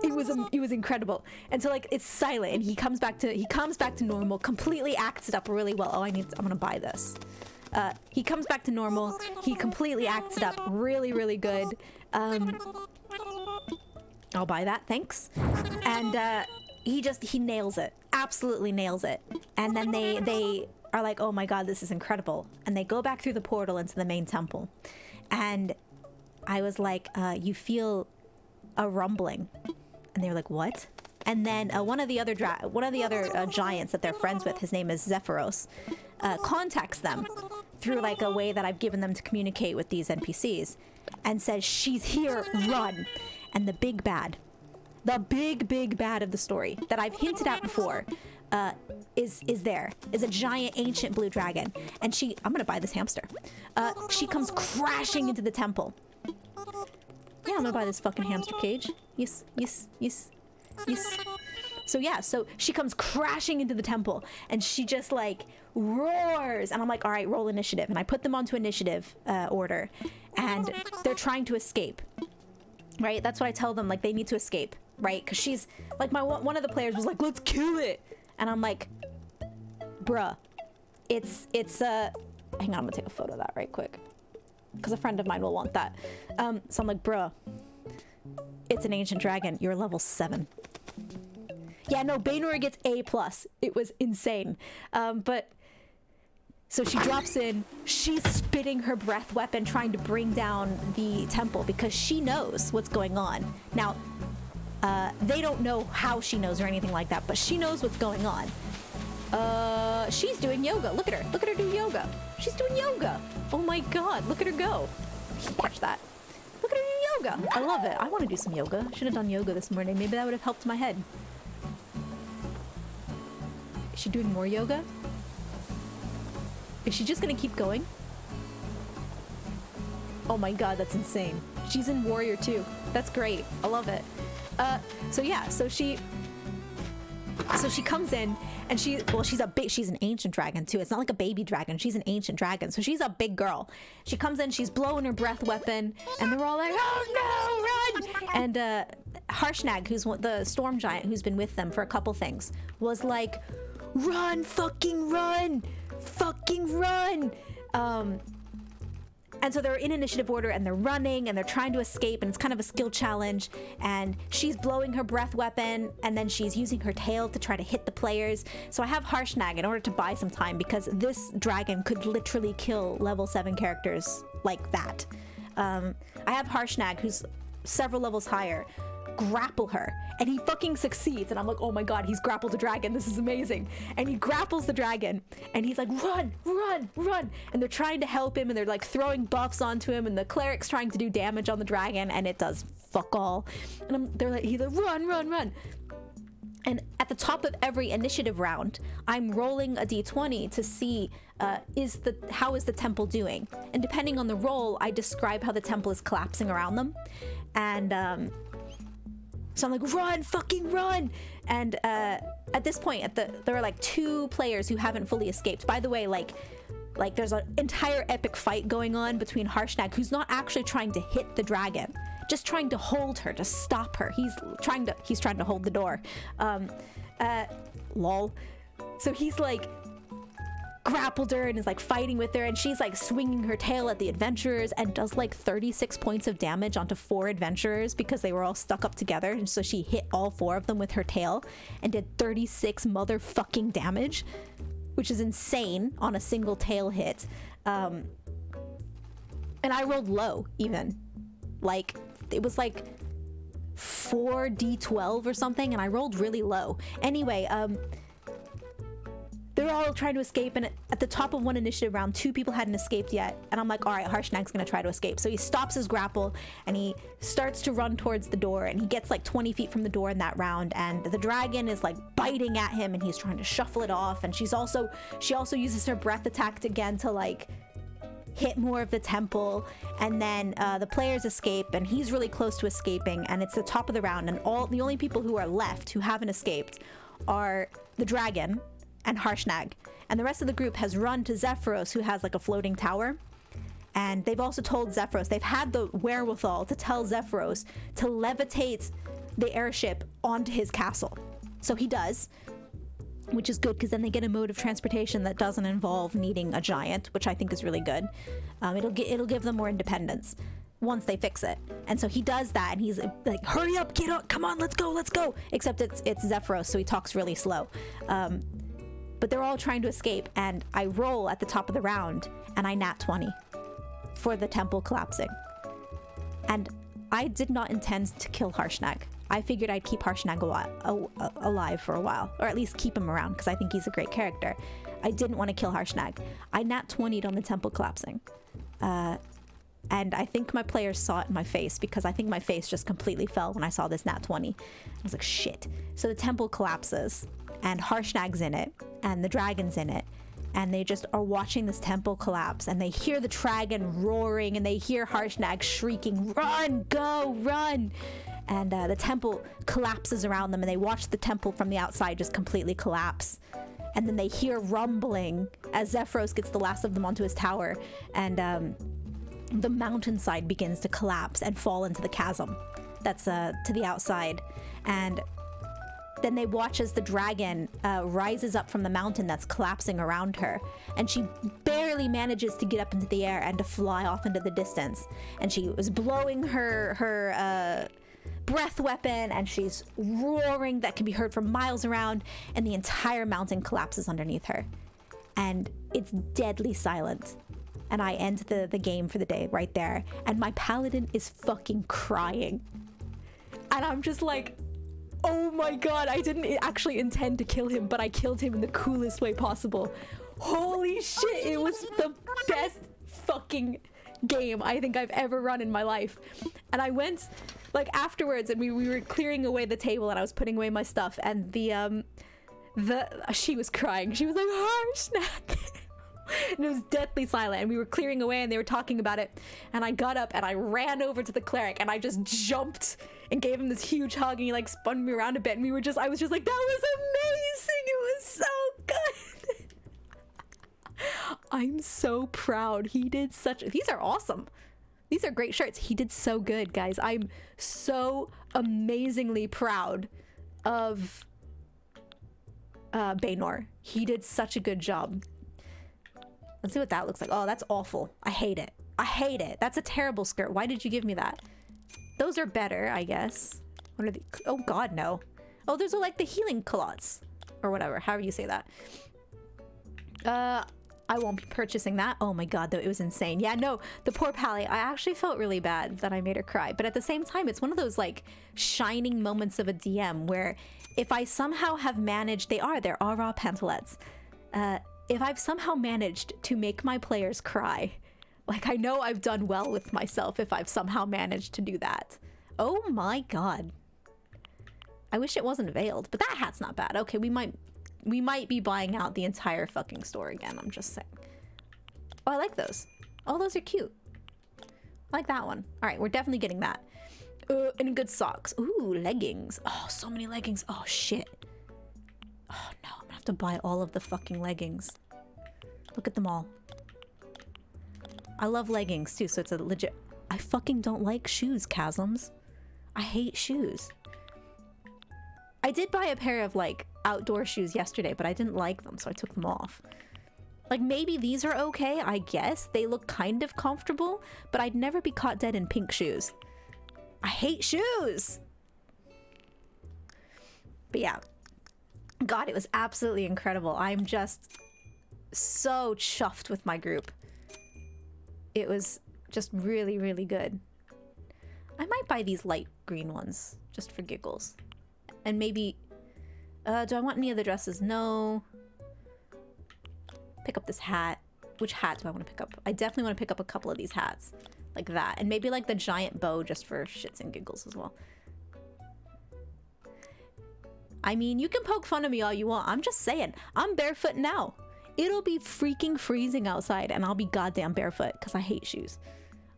[SPEAKER 1] it was incredible. And so like it's silent, and he comes back to normal, completely acts it up really well. I'm gonna buy this. He comes back to normal. He completely acts it up really good. I'll buy that, thanks. And he nails it, absolutely nails it. And then they are like, oh my god, this is incredible. And they go back through the portal into the main temple. And I was like, you feel a rumbling. And they were like, what? And then one of the other giants that they're friends with, his name is Zephyros, contacts them through like a way that I've given them to communicate with these NPCs, and says, she's here, run. And the big bad of the story that I've hinted at before, is a giant ancient blue dragon. And I'm gonna buy this hamster. She comes crashing into the temple. Yeah, I'm gonna buy this fucking hamster cage. Yes. So yeah, so she comes crashing into the temple, and she just like roars, and I'm like, all right, roll initiative. And I put them onto initiative order, and they're trying to escape, right? That's what I tell them, like they need to escape, right? Because she's like, one of the players was like, let's kill it. And I'm like, bruh, it's hang on, I'm gonna take a photo of that right quick, because a friend of mine will want that. So I'm like, bruh, it's an ancient dragon. You're level 7. Yeah, no, Baynor gets A+. It was insane. But so she drops in. She's spitting her breath weapon, trying to bring down the temple because she knows what's going on. Now, they don't know how she knows or anything like that, but she knows what's going on. She's doing yoga. Look at her. Look at her do yoga. She's doing yoga. Oh my god, look at her go. Catch that. Look at her do yoga. I love it. I want to do some yoga. Should have done yoga this morning. Maybe that would have helped my head. Is she doing more yoga? Is she just gonna keep going? Oh my god, that's insane. She's in Warrior too. That's great. I love it. So yeah, so she comes in, and she's an ancient dragon too. It's not like a baby dragon. She's an ancient dragon. So she's a big girl. She comes in, she's blowing her breath weapon, and they're all like, oh no, run! And Harshnag, who's the storm giant who's been with them for a couple things, was like, run, fucking run! Fucking run! And so they're in initiative order, and they're running, and they're trying to escape, and it's kind of a skill challenge. And she's blowing her breath weapon, and then she's using her tail to try to hit the players. So I have Harshnag in order to buy some time, because this dragon could literally kill level 7 characters like that. I have Harshnag, who's several levels higher, grapple her, and he fucking succeeds. And I'm like, oh my god, he's grappled the dragon. This is amazing. And he grapples the dragon, and he's like, run, run, run. And they're trying to help him, and they're like throwing buffs onto him, and the cleric's trying to do damage on the dragon, and it does fuck all. And he's like, run, run, run. And at the top of every initiative round, I'm rolling a d20 to see how is the temple doing. And depending on the roll, I describe how the temple is collapsing around them. And so I'm like, run, fucking run! And at this point, there are like 2 players who haven't fully escaped. By the way, like, Like, there's an entire epic fight going on between Harshnag, who's not actually trying to hit the dragon, just trying to hold her, to stop her. He's trying to hold the door. Lol. So he's like grappled her and is like fighting with her, and she's like swinging her tail at the adventurers and does like 36 points of damage onto 4 adventurers because they were all stuck up together, and so she hit all 4 of them with her tail and did 36 motherfucking damage, which is insane on a single tail hit. And I rolled low, even. Like, it was like 4d12 or something, and I rolled really low. Anyway, they're all trying to escape, and at the top of one initiative round, 2 people hadn't escaped yet, and I'm like, all right, Harshnag's gonna try to escape. So he stops his grapple and he starts to run towards the door, and he gets like 20 feet from the door in that round, and the dragon is like biting at him, and he's trying to shuffle it off, and she also uses her breath attack again to like hit more of the temple, and then the players escape, and he's really close to escaping, and it's the top of the round, and the only people who are left who haven't escaped are the dragon and Harshnag, and the rest of the group has run to Zephyros, who has like a floating tower, and they've also told Zephyros, they've had the wherewithal to tell Zephyros to levitate the airship onto his castle. So he does, which is good, because then they get a mode of transportation that doesn't involve needing a giant, which I think is really good. It'll give them more independence once they fix it. And so he does that, and he's like, hurry up, get up, come on, let's go. Except it's Zephyros, so he talks really slow. But they're all trying to escape, and I roll at the top of the round, and I nat 20 for the temple collapsing. And I did not intend to kill Harshnag. I figured I'd keep Harshnag alive for a while, or at least keep him around, because I think he's a great character. I didn't want to kill Harshnag. I nat 20'd on the temple collapsing. And I think my players saw it in my face, because I think my face just completely fell when I saw this nat 20. I was like, shit. So the temple collapses, and Harshnag's in it, and the dragon's in it, and they just are watching this temple collapse, and they hear the dragon roaring, and they hear Harshnag shrieking, run, go, run! And the temple collapses around them, and they watch the temple from the outside just completely collapse. And then they hear rumbling as Zephyros gets the last of them onto his tower, and the mountainside begins to collapse and fall into the chasm that's to the outside. And then they watch as the dragon rises up from the mountain that's collapsing around her, and she barely manages to get up into the air and to fly off into the distance. And she was blowing her breath weapon, and she's roaring that can be heard from miles around, and the entire mountain collapses underneath her, and it's deadly silent. And I end the game for the day right there, and my paladin is fucking crying, and I'm just like, oh my god, I didn't actually intend to kill him, but I killed him in the coolest way possible. Holy shit, it was the best fucking game I think I've ever run in my life. And I went like afterwards, and we were clearing away the table, and I was putting away my stuff, and she was crying. She was like, Harshnag. And it was deathly silent, and we were clearing away, and they were talking about it, and I got up and I ran over to the cleric, and I just jumped and gave him this huge hug, and he like spun me around a bit, and I was just like, that was amazing, it was so good. I'm so proud. These are awesome. These are great shirts. He did so good, guys. I'm so amazingly proud of Baynor. He did such a good job. Let's see what that looks like. Oh, that's awful. I hate it. I hate it. That's a terrible skirt. Why did you give me that? Those are better, I guess. What are the... Oh, God, no. Oh, those are like the healing culottes. Or whatever. However you say that. I won't be purchasing that. Oh my god, though, it was insane. Yeah, no, the poor Pally, I actually felt really bad that I made her cry. But at the same time, it's one of those, like, shining moments of a DM where if I somehow have managed... They're raw pantalettes. If I've somehow managed to make my players cry, like, I know I've done well with myself if I've somehow managed to do that. Oh my god. I wish it wasn't veiled, but that hat's not bad. Okay, we might be buying out the entire fucking store again, I'm just saying. Oh, I like those. Oh, those are cute. I like that one. All right, we're definitely getting that. And good socks. Ooh, leggings. Oh, so many leggings. Oh, shit. Oh, no, I'm gonna have to buy all of the fucking leggings. Look at them all. I love leggings too, so it's a legit... I fucking don't like shoes, chasms. I hate shoes. I did buy a pair of like outdoor shoes yesterday, but I didn't like them, so I took them off. Like maybe these are okay, I guess. They look kind of comfortable, but I'd never be caught dead in pink shoes. I hate shoes! But yeah. God, it was absolutely incredible. I'm just so chuffed with my group. It was just really, really good. I might buy these light green ones just for giggles. And maybe... do I want any of the dresses? No. Pick up this hat. Which hat do I want to pick up? I definitely want to pick up a couple of these hats. Like that. And maybe like the giant bow just for shits and giggles as well. I mean, you can poke fun of me all you want. I'm just saying. I'm barefoot now. It'll be freaking freezing outside and I'll be goddamn barefoot because I hate shoes.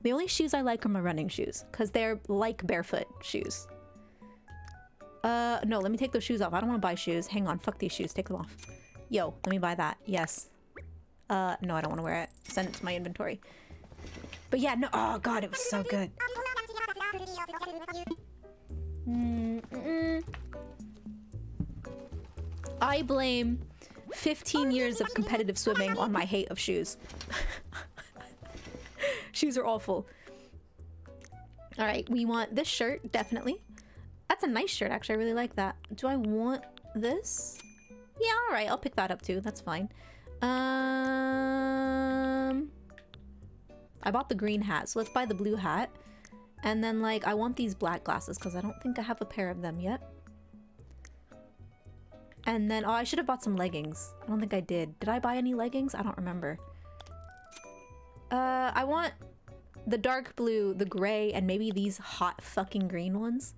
[SPEAKER 1] The only shoes I like are my running shoes because they're like barefoot shoes. No, let me take those shoes off. I don't want to buy shoes. Hang on, fuck these shoes. Take them off. Yo, let me buy that. Yes. No, I don't want to wear it. Send it to my inventory. But yeah, no. Oh god, it was so good. I blame 15 years of competitive swimming on my hate of shoes. Shoes are awful. All right, we want this shirt, definitely. That's a nice shirt, actually. I really like that. Do I want this? Yeah, all right. I'll pick that up, too. That's fine. I bought the green hat, so let's buy the blue hat. And then, like, I want these black glasses because I don't think I have a pair of them yet. And then, oh, I should have bought some leggings. I don't think I did. Did I buy any leggings? I don't remember. I want the dark blue, the gray, and maybe these hot fucking green ones.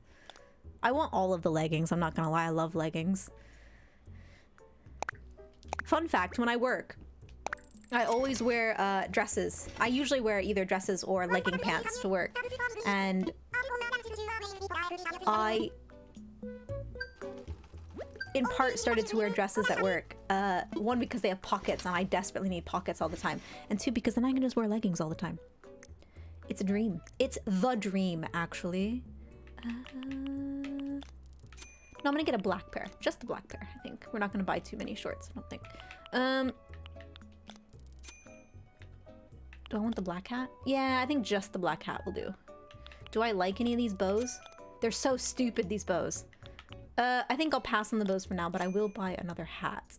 [SPEAKER 1] I want all of the leggings. I'm not gonna lie. I love leggings. Fun fact, when I work, I always wear dresses. I usually wear either dresses or legging pants to work. And I, in part, started to wear dresses at work. One, because they have pockets and I desperately need pockets all the time. And two, because then I can just wear leggings all the time. It's a dream. It's the dream, actually. No, I'm gonna get a black pair. Just the black pair, I think. We're not gonna buy too many shorts, I don't think. Do I want the black hat? Yeah, I think just the black hat will do. Do I like any of these bows? They're so stupid, these bows. I think I'll pass on the bows for now, but I will buy another hat.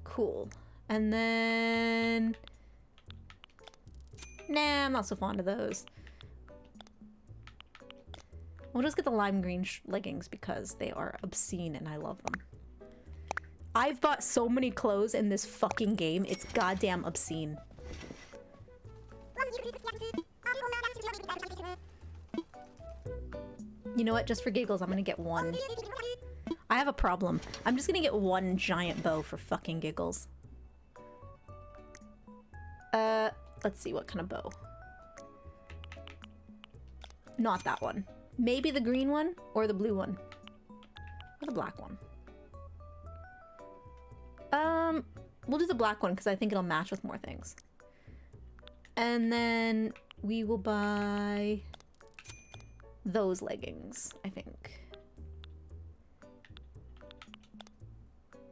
[SPEAKER 1] Cool. And then... Nah, I'm not so fond of those. We'll just get the lime green leggings because they are obscene and I love them. I've bought so many clothes in this fucking game. It's goddamn obscene. You know what? Just for giggles, I'm gonna get one. I have a problem. I'm just gonna get one giant bow for fucking giggles. Let's see what kind of bow. Not that one. Maybe the green one or the blue one. Or the black one. We'll do the black one because I think it'll match with more things. And then we will buy those leggings, I think.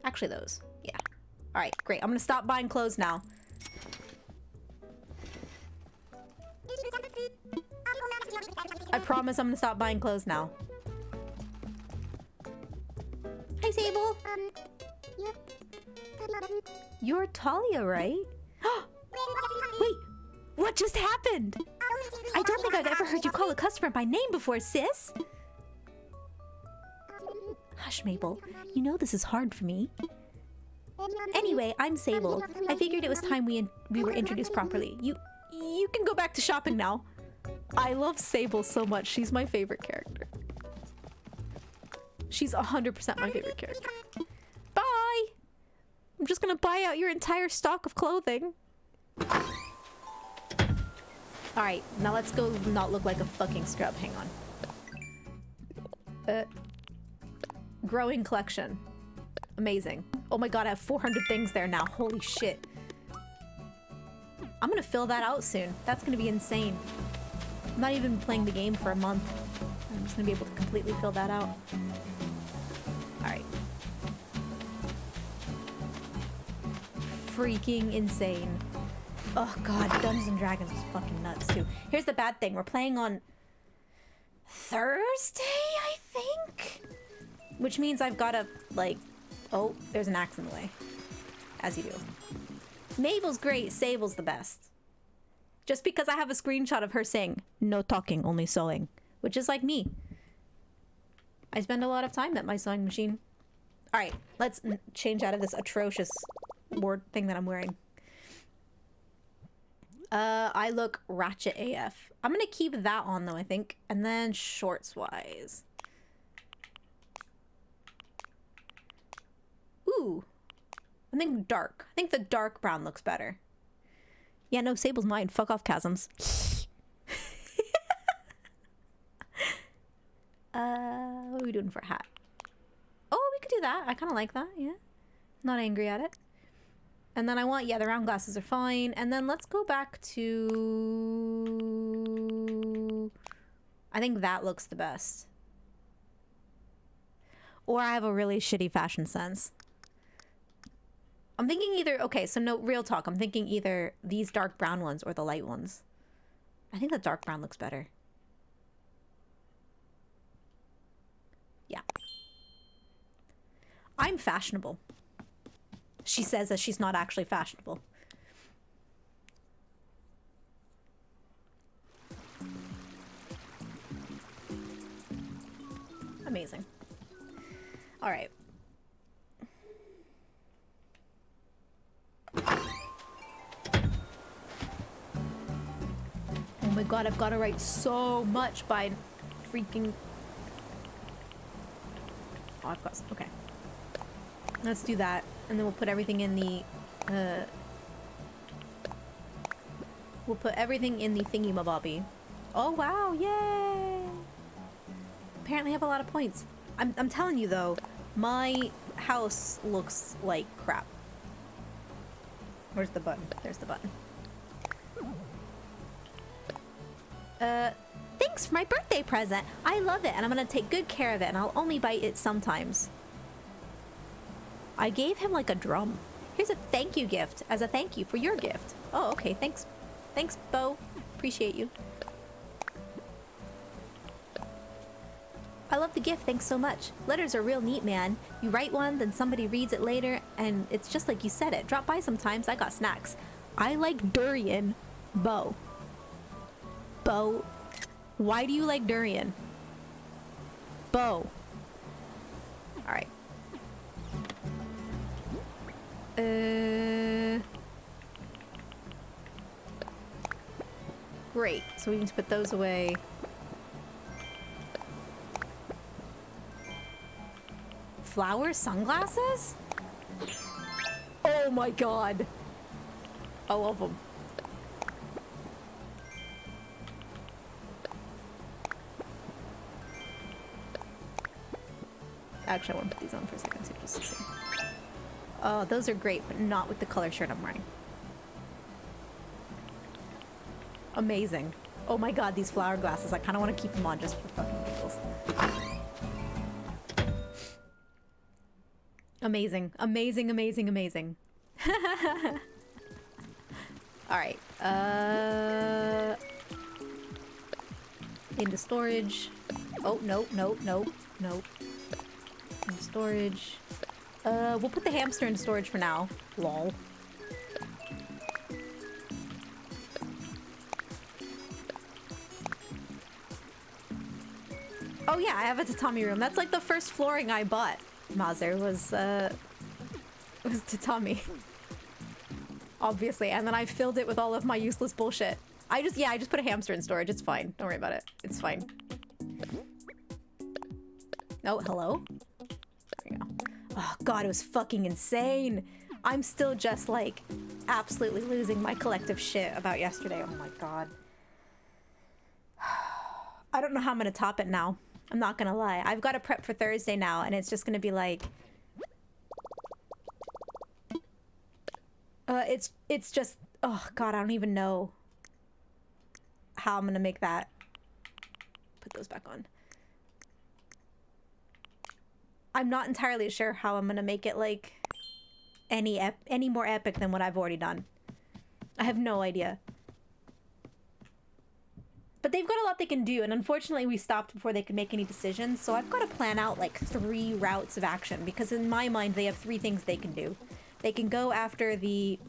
[SPEAKER 1] Actually, those. Yeah. All right, great. I'm gonna stop buying clothes now. I promise I'm gonna stop buying clothes now. Hi, Sable. You're Talia, right? Wait, what just happened? I don't think I've ever heard you call a customer by name before, sis. Hush, Mabel. You know this is hard for me. Anyway, I'm Sable. I figured it was time we were introduced properly. You can go back to shopping now. I love Sable so much. She's my favorite character. She's 100% my favorite character. Bye! I'm just gonna buy out your entire stock of clothing. Alright, now let's go not look like a fucking scrub. Hang on. Growing collection. Amazing. Oh my god, I have 400 things there now. Holy shit. I'm gonna fill that out soon. That's gonna be insane. I'm not even playing the game for a month. I'm just gonna be able to completely fill that out. Alright. Freaking insane. Oh god, Dungeons and Dragons was fucking nuts too. Here's the bad thing. We're playing on Thursday, I think? Which means I've gotta, like... Oh, there's an axe in the way. As you do. Mabel's great, Sable's the best. Just because I have a screenshot of her saying, no talking, only sewing. Which is like me. I spend a lot of time at my sewing machine. Alright, let's change out of this atrocious word thing that I'm wearing. I look ratchet AF. I'm gonna keep that on though, I think. And then shorts-wise. Ooh. I think dark. I think the dark brown looks better. Yeah, no, Sable's mine. Fuck off, Chasms. What are we doing for a hat? Oh, we could do that. I kind of like that, yeah. Not angry at it. And then I want, yeah, the round glasses are fine. And then let's go back to... I think that looks the best. Or I have a really shitty fashion sense. I'm thinking either... Okay, so no, real talk. I'm thinking either these dark brown ones or the light ones. I think the dark brown looks better. Yeah. I'm fashionable. She says that she's not actually fashionable. Amazing. All right. Oh my god, I've got to write so much by freaking... Oh, I've got... Okay. Let's do that. And then we'll put everything in the... We'll put everything in the thingy-mabobby. Oh, wow. Yay! Apparently I have a lot of points. I'm telling you, though, my house looks like crap. Where's the button? There's the button. Thanks for my birthday present. I love it, and I'm gonna take good care of it, and I'll only bite it sometimes. I gave him like a drum. Here's a thank you gift as a thank you for your gift. Oh, okay. Thanks. Thanks, Bo. Appreciate you. I love the gift. Thanks so much. Letters are real neat, man. You write one, then somebody reads it later, and it's just like you said it. Drop by sometimes. I got snacks. I like durian. Bo. Bo. Why do you like durian? Bo. Alright. Great. So we need to put those away. Flowers? Sunglasses? Oh my god. I love them. Actually, I want to put these on for a second, so just to see. Oh, those are great, but not with the color shirt I'm wearing. Amazing. Oh my god, these flower glasses. I kind of want to keep them on just for fucking giggles. Amazing. Amazing, amazing, amazing. Alright. Into storage. Oh, nope, nope, nope, nope. In storage. We'll put the hamster in storage for now. Lol. Oh yeah, I have a tatami room. That's like the first flooring I bought, Mazer, was tatami. Obviously, and then I filled it with all of my useless bullshit. I just put a hamster in storage. It's fine. Don't worry about it. It's fine. Oh, hello? There we go. Oh god, it was fucking insane. I'm still just like absolutely losing my collective shit about yesterday. Oh my god. I don't know how I'm gonna top it now. I'm not gonna lie. I've got to prep for Thursday now, and it's just gonna be like... it's just Oh god, I don't even know how I'm gonna make that. Put those back on. I'm not entirely sure how I'm gonna make it like any more epic than what I've already done. I have no idea. But they've got a lot they can do, and unfortunately we stopped before they could make any decisions, so I've got to plan out like 3 routes of action, because in my mind they have 3 things they can do. They can go after the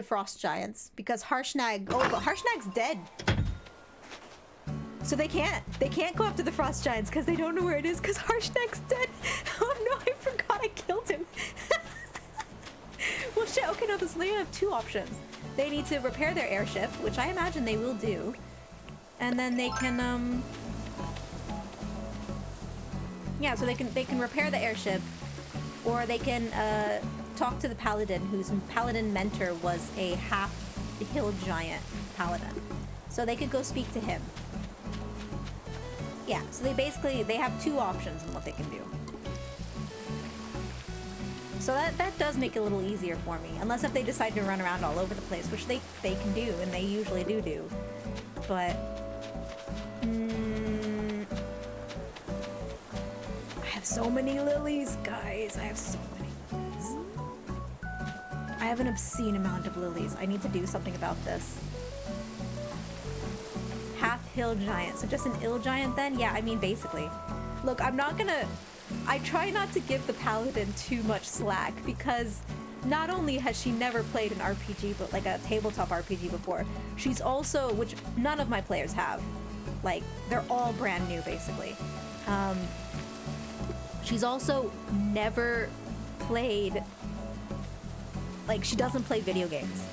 [SPEAKER 1] frost giants, because Harshnag... Oh, but Harshnag's dead. So they can't go after the frost giants because they don't know where it is, because Harshnag's dead. Oh no, I forgot I killed him. Well shit, okay, no, they have 2 options. They need to repair their airship, which I imagine they will do. And then they can, yeah, so they can repair the airship, or they can, talk to the paladin, whose paladin mentor was a half-hill giant paladin. So they could go speak to him. Yeah, so they have 2 options in what they can do. So that does make it a little easier for me, unless if they decide to run around all over the place, which they can do, and they usually do. But I have so many lilies, guys. I have so many lilies. I have an obscene amount of lilies. I need to do something about this. Half-hill giant, so just an ill giant then? Yeah, I mean, basically. Look, I try not to give the paladin too much slack, because not only has she never played an RPG, but like a tabletop RPG before, she's also, which none of my players have, like they're all brand new basically. She's also never played, like she doesn't play video games.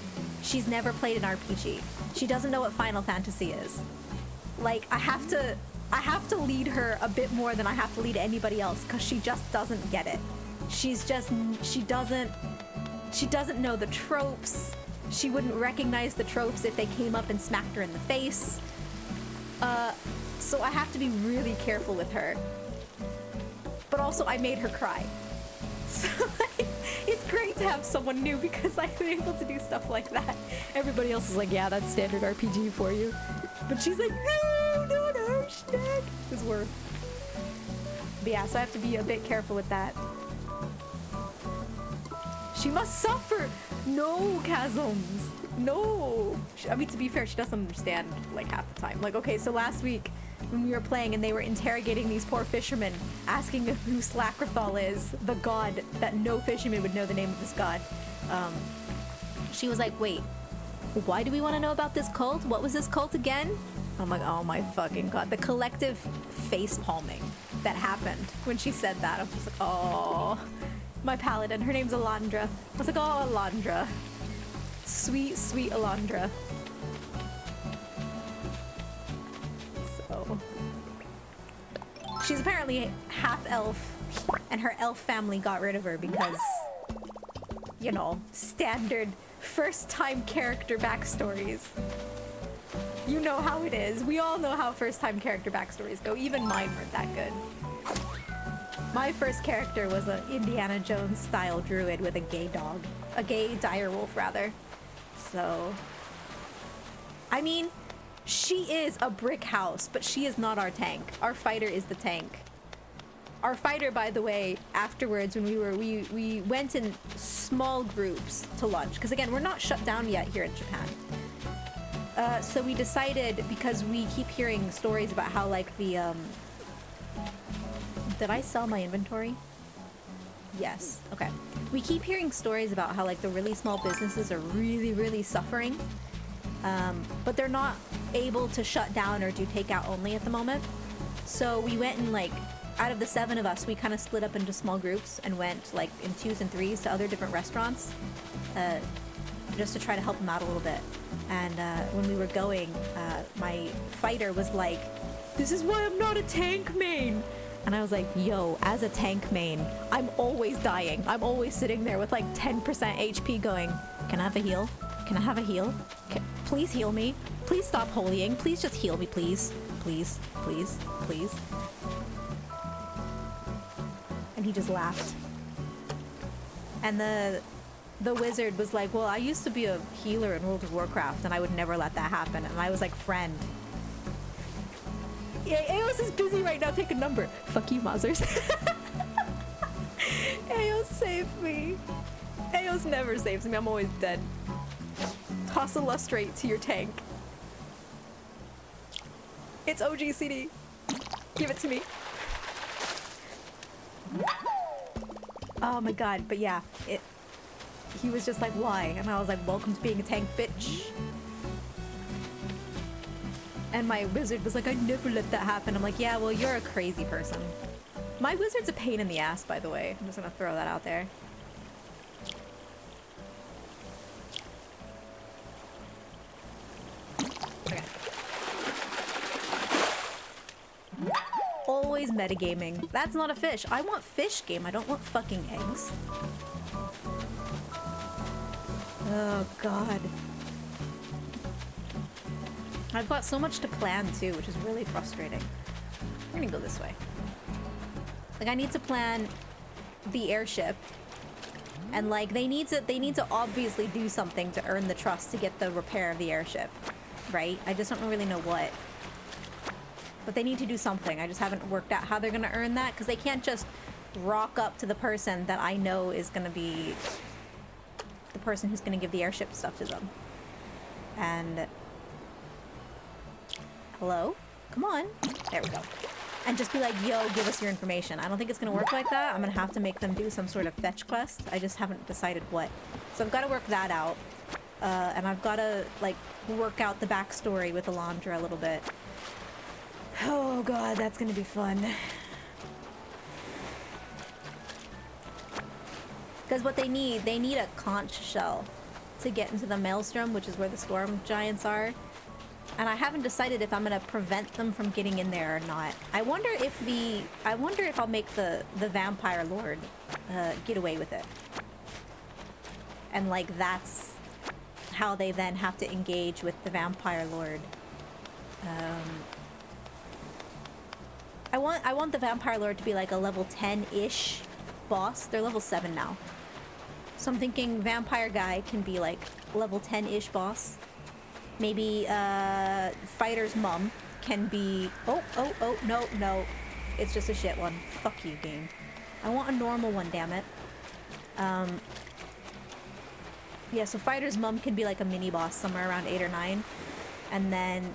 [SPEAKER 1] She's never played an RPG. She doesn't know what Final Fantasy is. Like I have to lead her a bit more than I have to lead anybody else, because she just doesn't get it. She doesn't know the tropes. She wouldn't recognize the tropes if they came up and smacked her in the face. So I have to be really careful with her. But also I made her cry. So like, it's great to have someone new, because I'm able to do stuff like that. Everybody else is like, yeah, that's standard RPG for you. But she's like, no, not Harshnag. But yeah, so I have to be a bit careful with that. She must suffer. No, chasms. No. I mean, to be fair, she doesn't understand like half the time. Like, okay, so last week when we were playing and they were interrogating these poor fishermen, asking who Slakrathal is, the god that no fisherman would know the name of this god. She was like, wait, why do we want to know about this cult? What was this cult again? I'm like, oh my fucking god. The collective face palming that happened when she said that. I was just like, oh, my paladin. Her name's Alondra. I was like, oh, Alondra. Sweet, sweet Alondra. So she's apparently half elf, and her elf family got rid of her because, you know, standard first-time character backstories. You know how it is. We all know how first-time character backstories go. Even mine weren't that good. My first character was an Indiana Jones style druid with a gay dog. A gay direwolf, rather. So, I mean, she is a brick house, but she is not our tank. Our fighter is the tank. Our fighter, by the way, afterwards when we went in small groups to lunch, because again, we're not shut down yet here in Japan. So we decided, because we keep hearing stories about how like the did I sell my inventory? Yes. Okay. We keep hearing stories about how like the really small businesses are really suffering, but they're not able to shut down or do takeout only at the moment. So we went and like, out of the 7 of us, we kind of split up into small groups and went like in 2s and 3s to other different restaurants, just to try to help them out a little bit. And when we were going, my fighter was like, "This is why I'm not a tank main." And I was like, yo, as a tank main, I'm always dying. I'm always sitting there with like 10% HP going, can I have a heal? Can I have a heal? Please heal me. Please stop holying. Please just heal me, please. Please, please, please. And he just laughed. And the the wizard was like, well, I used to be a healer in World of Warcraft, and I would never let that happen. And I was like, friend. Yeah, Eos is busy right now. Take a number. Fuck you, Mazers. Eos, save me. Eos never saves me. I'm always dead. Toss a lustrate to your tank. It's OGCD. Give it to me. Oh my god, but yeah, he was just like, why? And I was like, welcome to being a tank, bitch. And my wizard was like, I never let that happen. I'm like, yeah, well, you're a crazy person. My wizard's a pain in the ass, by the way. I'm just gonna throw that out there. Okay. Always metagaming. That's not a fish. I want fish game. I don't want fucking eggs. Oh, God. I've got so much to plan, too, which is really frustrating. We're gonna go this way. Like, I need to plan the airship. And, like, they need to obviously do something to earn the trust to get the repair of the airship. Right? I just don't really know what. But they need to do something. I just haven't worked out how they're gonna earn that, because they can't just rock up to the person that I know is gonna be the person who's gonna give the airship stuff to them. And... hello? Come on. There we go. And just be like, yo, give us your information. I don't think it's gonna work like that. I'm gonna have to make them do some sort of fetch quest. I just haven't decided what. So I've got to work that out. And I've got to, like, work out the backstory with Alondra a little bit. Oh god, that's gonna be fun. Because what they need a conch shell to get into the maelstrom, which is where the storm giants are. And I haven't decided if I'm gonna prevent them from getting in there or not. I wonder if I'll make the vampire lord get away with it. And like that's how they then have to engage with the vampire lord. I want the vampire lord to be like a level 10-ish boss. They're level 7 now. So I'm thinking vampire guy can be like level 10-ish boss. Maybe fighter's mom can be... Oh, no. It's just a shit one. Fuck you, game. I want a normal one, damn it. Yeah, so fighter's mom can be like a mini boss somewhere around 8 or 9. And then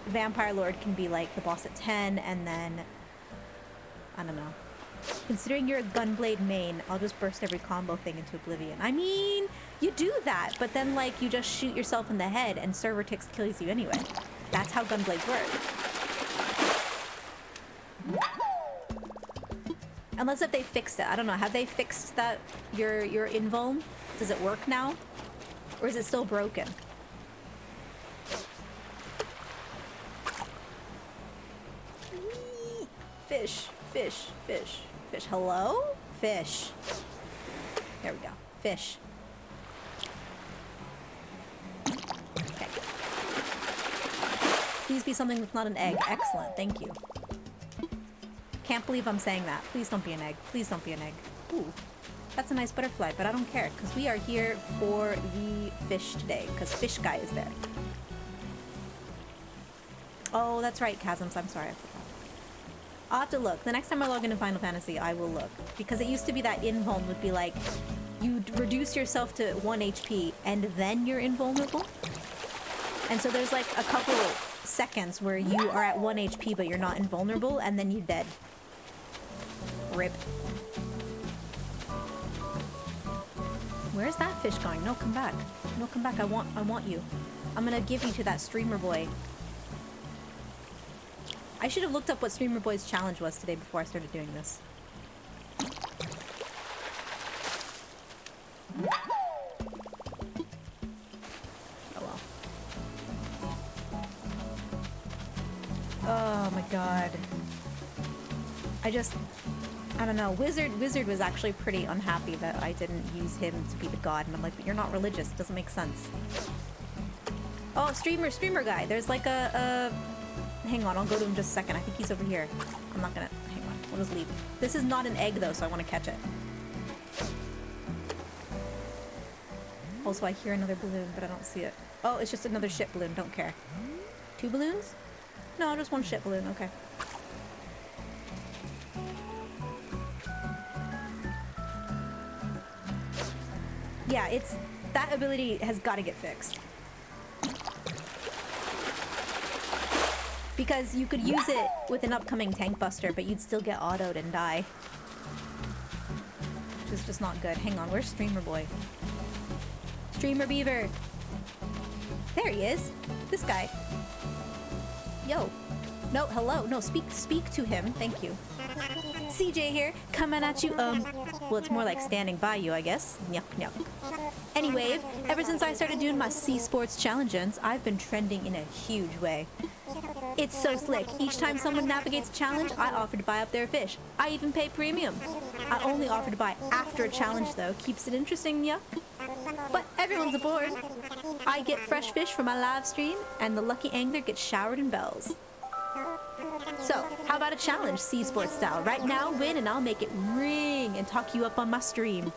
[SPEAKER 1] vampire lord can be like the boss at 10, and then I don't know. Considering you're a gunblade main, I'll just burst every combo thing into oblivion. I mean, you do that, but then like you just shoot yourself in the head and server ticks kills you anyway. That's how gunblades work. Unless if they fixed it. I don't know. Have they fixed that your invuln? Does it work now? Or is it still broken? Fish. Hello? Fish. There we go. Fish. Okay. Please be something that's not an egg. Excellent. Thank you. Can't believe I'm saying that. Please don't be an egg. Please don't be an egg. Ooh. That's a nice butterfly, but I don't care, because we are here for the fish today, because fish guy is there. Oh, that's right, Chasms. I'm sorry. I forgot. I'll have to look. The next time I log into Final Fantasy, I will look. Because it used to be that invuln would be like, you reduce yourself to 1 HP, and then you're invulnerable. And so there's like a couple seconds where you are at 1 HP, but you're not invulnerable, and then you're dead. Rip. Where's that fish going? No, come back. No, come back. I want you. I'm gonna give you to that streamer boy. I should have looked up what Streamer Boy's challenge was today before I started doing this. Oh well. Oh my god. I don't know. Wizard was actually pretty unhappy that I didn't use him to be the god, and I'm like, but you're not religious. It doesn't make sense. Oh, streamer guy. There's like a hang on, I'll go to him just a second. I think he's over here. I'm not gonna... hang on. We'll just leave. This is not an egg, though, so I want to catch it. Also, I hear another balloon, but I don't see it. Oh, it's just another ship balloon. Don't care. 2 balloons? No, just 1 ship balloon. Okay. Yeah, it's... That ability has got to get fixed. Because you could use it with an upcoming tank buster, but you'd still get autoed and die. Which is just not good. Hang on, where's Streamer Boy? Streamer Beaver! There he is! This guy. Yo. No, hello. No, speak to him. Thank you. CJ here, coming at you, well, it's more like standing by you, I guess. Nyuk, nyuk. Anyway, ever since I started doing my Sea Sports challenges, I've been trending in a huge way. It's so slick. Each time someone navigates a challenge, I offer to buy up their fish. I even pay premium. I only offer to buy after a challenge, though. Keeps it interesting, yuck. But everyone's aboard. I get fresh fish for my live stream, and the lucky angler gets showered in bells. So, how about a challenge, Sea Sports style? Right now, win and I'll make it ring and talk you up on my stream.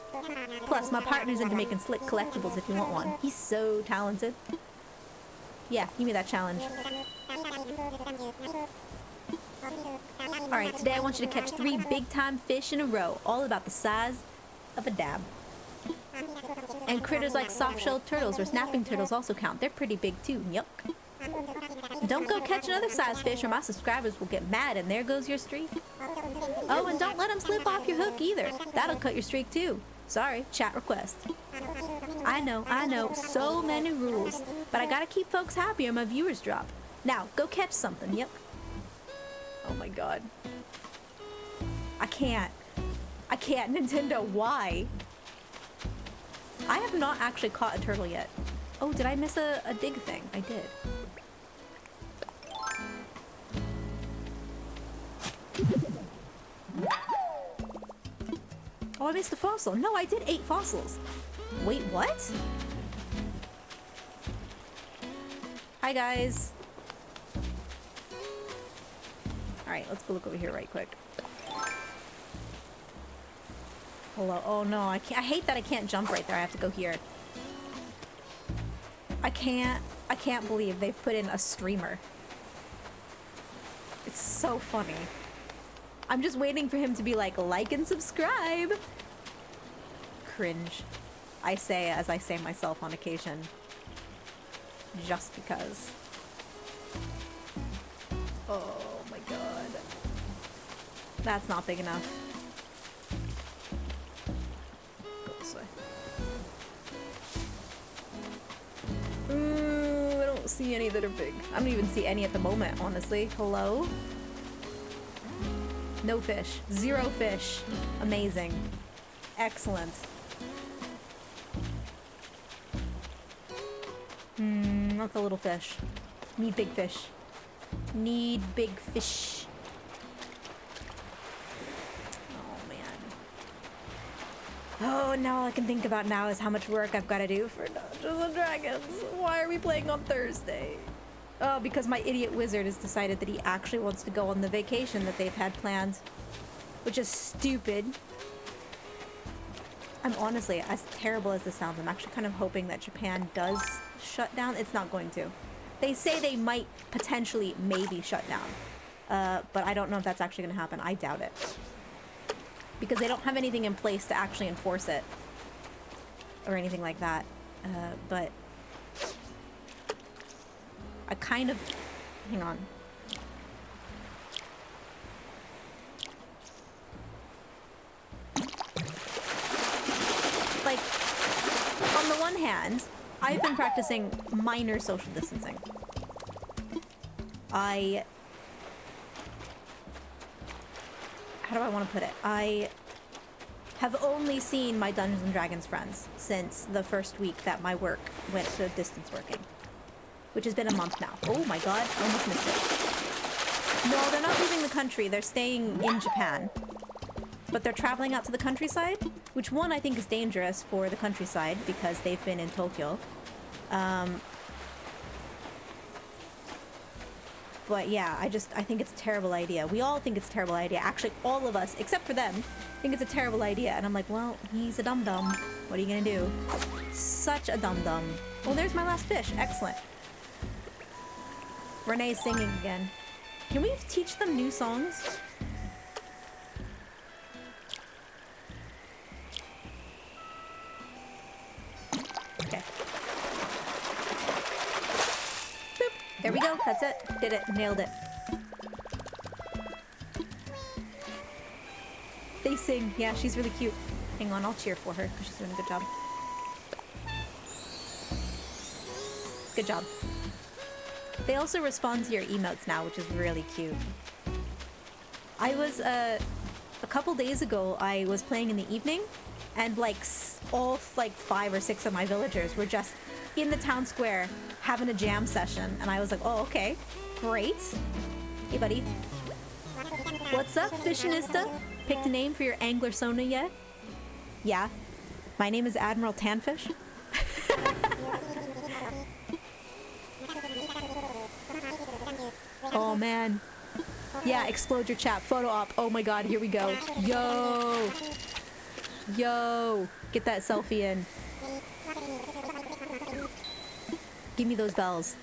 [SPEAKER 1] Plus, my partner's into making slick collectibles if you want one. He's so talented. Yeah, give me that challenge. Alright, today I want you to catch 3 big-time fish in a row, all about the size of a dab. And critters like soft-shelled turtles or snapping turtles also count. They're pretty big too, yuck. Don't go catch another size fish or my subscribers will get mad and there goes your streak. Oh, and don't let them slip off your hook either. That'll cut your streak too. Sorry, chat request. I know, so many rules. But I gotta keep folks happy or my viewers drop. Now, go catch something, yep. Oh my god. I can't, Nintendo, why? I have not actually caught a turtle yet. Oh, did I miss a dig thing? I did. Oh, I missed a fossil. No, I did 8 fossils. Wait, what? Hi, guys. Alright, let's go look over here right quick. Hello. Oh no, I hate that I can't jump right there. I have to go here. I can't believe they've put in a streamer. It's so funny. I'm just waiting for him to be like and subscribe. Cringe. I say as I say myself on occasion. Just because. Oh my god. That's not big enough. Go this way. Ooh, I don't see any that are big. I don't even see any at the moment, honestly. Hello? No fish. 0 fish. Amazing. Excellent. That's a little fish. Need big fish. Need big fish. Oh, man. Oh, now all I can think about now is how much work I've got to do for Dungeons and Dragons. Why are we playing on Thursday? Oh, because my idiot wizard has decided that he actually wants to go on the vacation that they've had planned. Which is stupid. I'm honestly, as terrible as this sounds, I'm actually kind of hoping that Japan does shut down. It's not going to. They say they might potentially maybe shut down. But I don't know if that's actually going to happen. I doubt it. Because they don't have anything in place to actually enforce it. Or anything like that. But I kind of... Hang on. Like, on the one hand, I've been practicing minor social distancing. How do I want to put it? I have only seen my Dungeons and Dragons friends since the first week that my work went to distance working. Which has been a month now. Oh my god, I almost missed it. No, they're not leaving the country. They're staying in Japan. But they're traveling out to the countryside, which one I think is dangerous for the countryside because they've been in Tokyo. But yeah, I think it's a terrible idea. We all think it's a terrible idea. Actually, all of us, except for them, think it's a terrible idea. And I'm like, well, he's a dum-dum. What are you gonna do? Such a dum-dum. Well, there's my last fish. Excellent. Renee's singing again. Can we teach them new songs? Okay. Boop. There we go. That's it. Did it. Nailed it. They sing. Yeah, she's really cute. Hang on, I'll cheer for her because she's doing a good job. Good job. They also respond to your emotes now, which is really cute. I was, a couple days ago, I was playing in the evening, and like all like 5 or 6 of my villagers were just in the town square having a jam session, and I was like, oh, okay, great. Hey, buddy. What's up, Fishionista? Picked a name for your angler Sona yet? Yeah. My name is Admiral Tanfish. Oh, man. Yeah, explode your chat. Photo op. Oh my god, here we go. Yo! Yo! Get that selfie in. Give me those bells.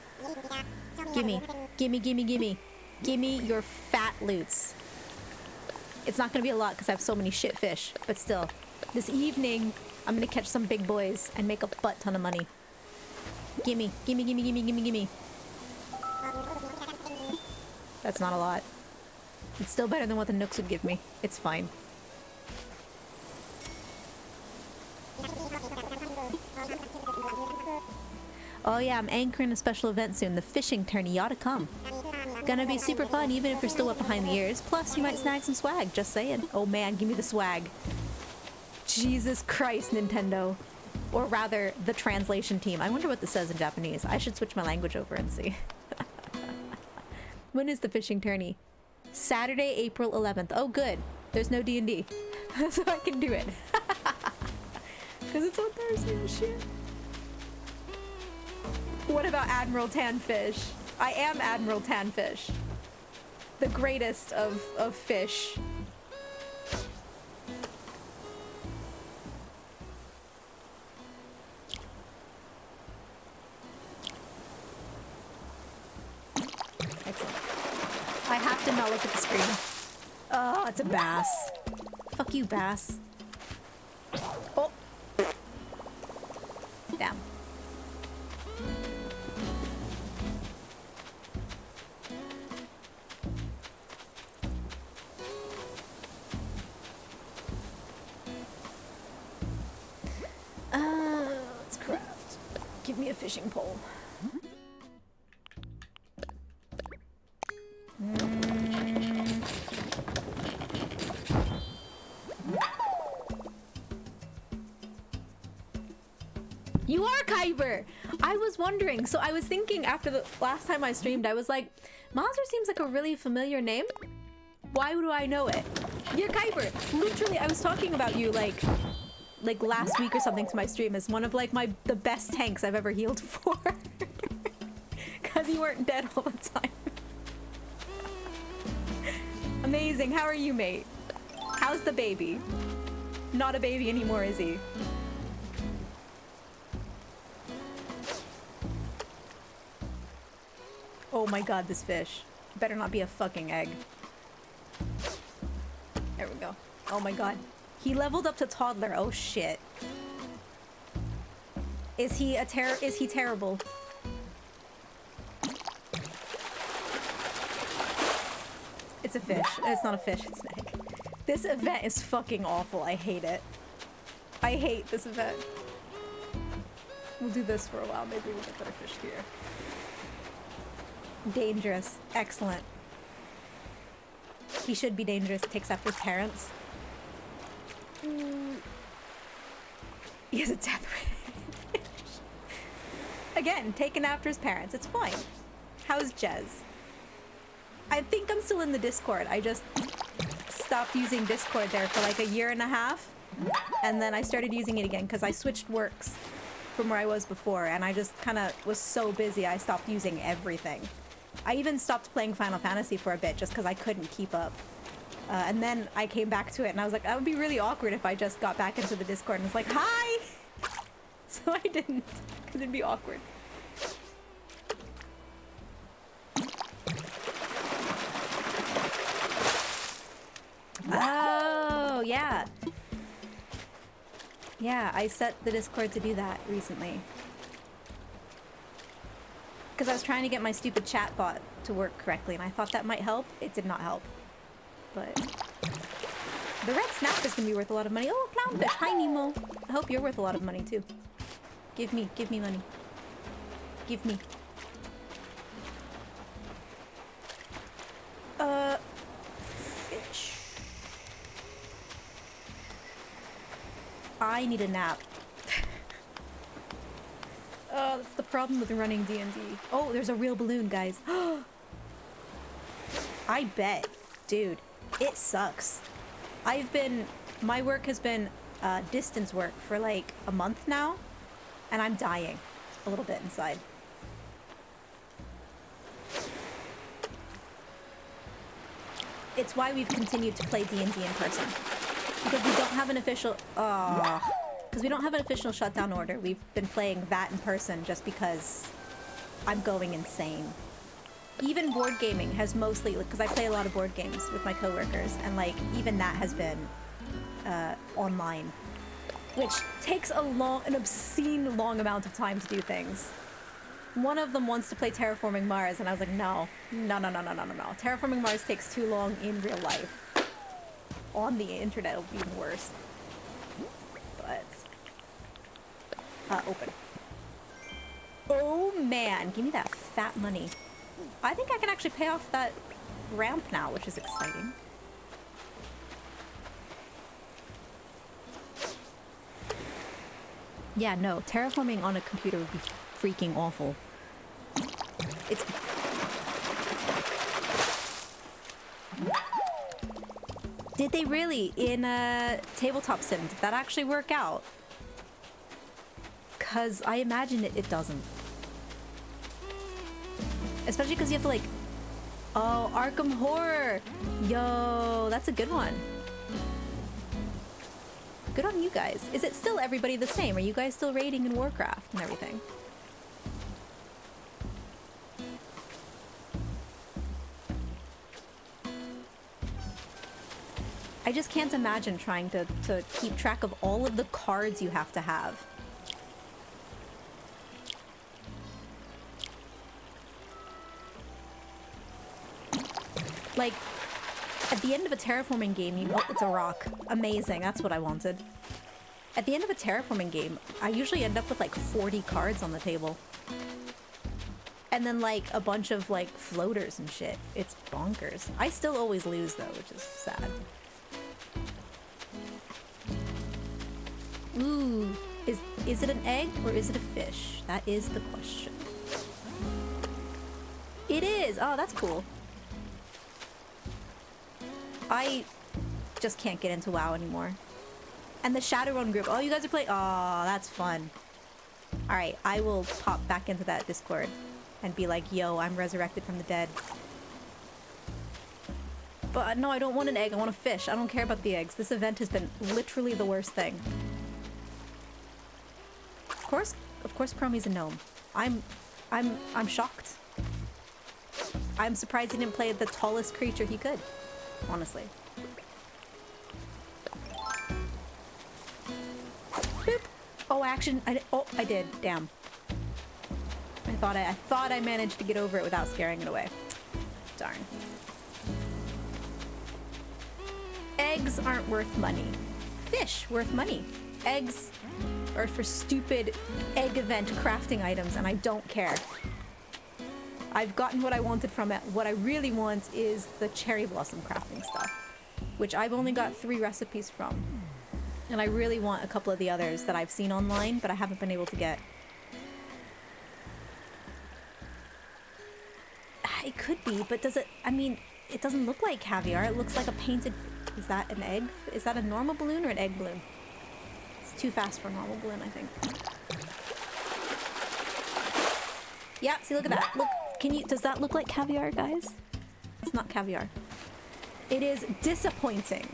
[SPEAKER 1] Gimme. Gimme, gimme, gimme. Gimme your fat loots. It's not gonna be a lot because I have so many shit fish, but still. This evening, I'm gonna catch some big boys and make a butt ton of money. Gimme, gimme, gimme, gimme, gimme, gimme. That's not a lot. It's still better than what the Nooks would give me. It's fine. Oh yeah, I'm anchoring a special event soon. The fishing tourney. You ought to come. Gonna be super fun even if you're still wet behind the ears. Plus, you might snag some swag. Just saying. Oh man, give me the swag. Jesus Christ, Nintendo. Or rather, the translation team. I wonder what this says in Japanese. I should switch my language over and see. When is the fishing tourney? Saturday, April 11th. Oh, good. There's no DnD. So I can do it. Because it's on Thursday and shit. What about Admiral Tanfish? I am Admiral Tanfish. The greatest of fish. Excellent. I have to not look at the screen. Oh, it's a bass. Fuck you, bass. Oh. Damn. Let's craft. Give me a fishing pole. You are Kyber! I was wondering, so I was thinking after the last time I streamed, I was like, Mazur seems like a really familiar name. Why do I know it? You're Kyber! Literally, I was talking about you like last week or something to my stream as one of like the best tanks I've ever healed for. Cause you weren't dead all the time. Amazing, how are you, mate? How's the baby? Not a baby anymore, is he? Oh my god, this fish. Better not be a fucking egg. There we go. Oh my god. He leveled up to toddler. Oh shit. Is he terrible? It's a fish. It's not a fish, it's an egg. This event is fucking awful. I hate it. I hate this event. We'll do this for a while. Maybe we'll get better fish here. Dangerous. Excellent. He should be dangerous. Takes after his parents. He has a tap. Again, taken after his parents. It's fine. How's Jez? I think I'm still in the Discord. I just stopped using Discord there for like a year and a half. And then I started using it again because I switched works from where I was before. And I just kind of was so busy I stopped using everything. I even stopped playing Final Fantasy for a bit just because I couldn't keep up. And then I came back to it and I was like, that would be really awkward if I just got back into the Discord and was like, hi! So I didn't, because it'd be awkward. Oh, yeah. Yeah, I set the Discord to do that recently. Because I was trying to get my stupid chatbot to work correctly, and I thought that might help. It did not help. But the red snap is going to be worth a lot of money. Oh, clownfish. Hi, Nemo. I hope you're worth a lot of money, too. Give me money. Give me. Fish. I need a nap. Oh, that's the problem with running DnD. Oh, there's a real balloon, guys. I bet. Dude, it sucks. My work has been distance work for like a month now, and I'm dying a little bit inside. It's why we've continued to play D&D in person. Because we don't have an official... because we don't have an official shutdown order. We've been playing that in person just because I'm going insane. Even board gaming has mostly... Because I play a lot of board games with my coworkers, and like, even that has been online. Which takes an obscene long amount of time to do things. One of them wants to play Terraforming Mars, and I was like, no. Terraforming Mars takes too long in real life. On the internet, it'll be even worse. But... open. Oh, man. Give me that fat money. I think I can actually pay off that ramp now, which is exciting. Yeah, no. Terraforming on a computer would be freaking awful. It's... Did they really? In Tabletop Sim, did that actually work out? Because I imagine it doesn't. Especially because you have to like... Oh, Arkham Horror! Yo, that's a good one. Good on you guys. Is it still everybody the same? Are you guys still raiding in Warcraft and everything? I just can't imagine trying to keep track of all of the cards you have to have. Like, at the end of a terraforming game, you know it's a rock. Amazing, that's what I wanted. At the end of a terraforming game, I usually end up with like 40 cards on the table. And then like a bunch of like floaters and shit. It's bonkers. I still always lose though, which is sad. Ooh, is it an egg or is it a fish? That is the question. It is! Oh, that's cool. I just can't get into WoW anymore. And the Shadowrun group. Oh, you guys are playing. Oh, that's fun. Alright, I will pop back into that Discord and be like, yo, I'm resurrected from the dead. But no, I don't want an egg. I want a fish. I don't care about the eggs. This event has been literally the worst thing. Of course Chromie's a gnome. I'm shocked. I'm surprised he didn't play the tallest creature he could. Honestly. Boop. Oh, I did. Damn. I thought I managed to get over it without scaring it away. Darn. Eggs aren't worth money. Fish worth money. Eggs are for stupid egg event crafting items, and I don't care. I've gotten what I wanted from it. What I really want is the cherry blossom crafting stuff, which I've only got 3 recipes from. And I really want a couple of the others that I've seen online, but I haven't been able to get. It could be, but does it... I mean, it doesn't look like caviar. It looks like a painted... Is that an egg? Is that a normal balloon or an egg balloon? It's too fast for a normal balloon, I think. Yeah, see, look at that. Look, does that look like caviar, guys? It's not caviar. It is disappointing.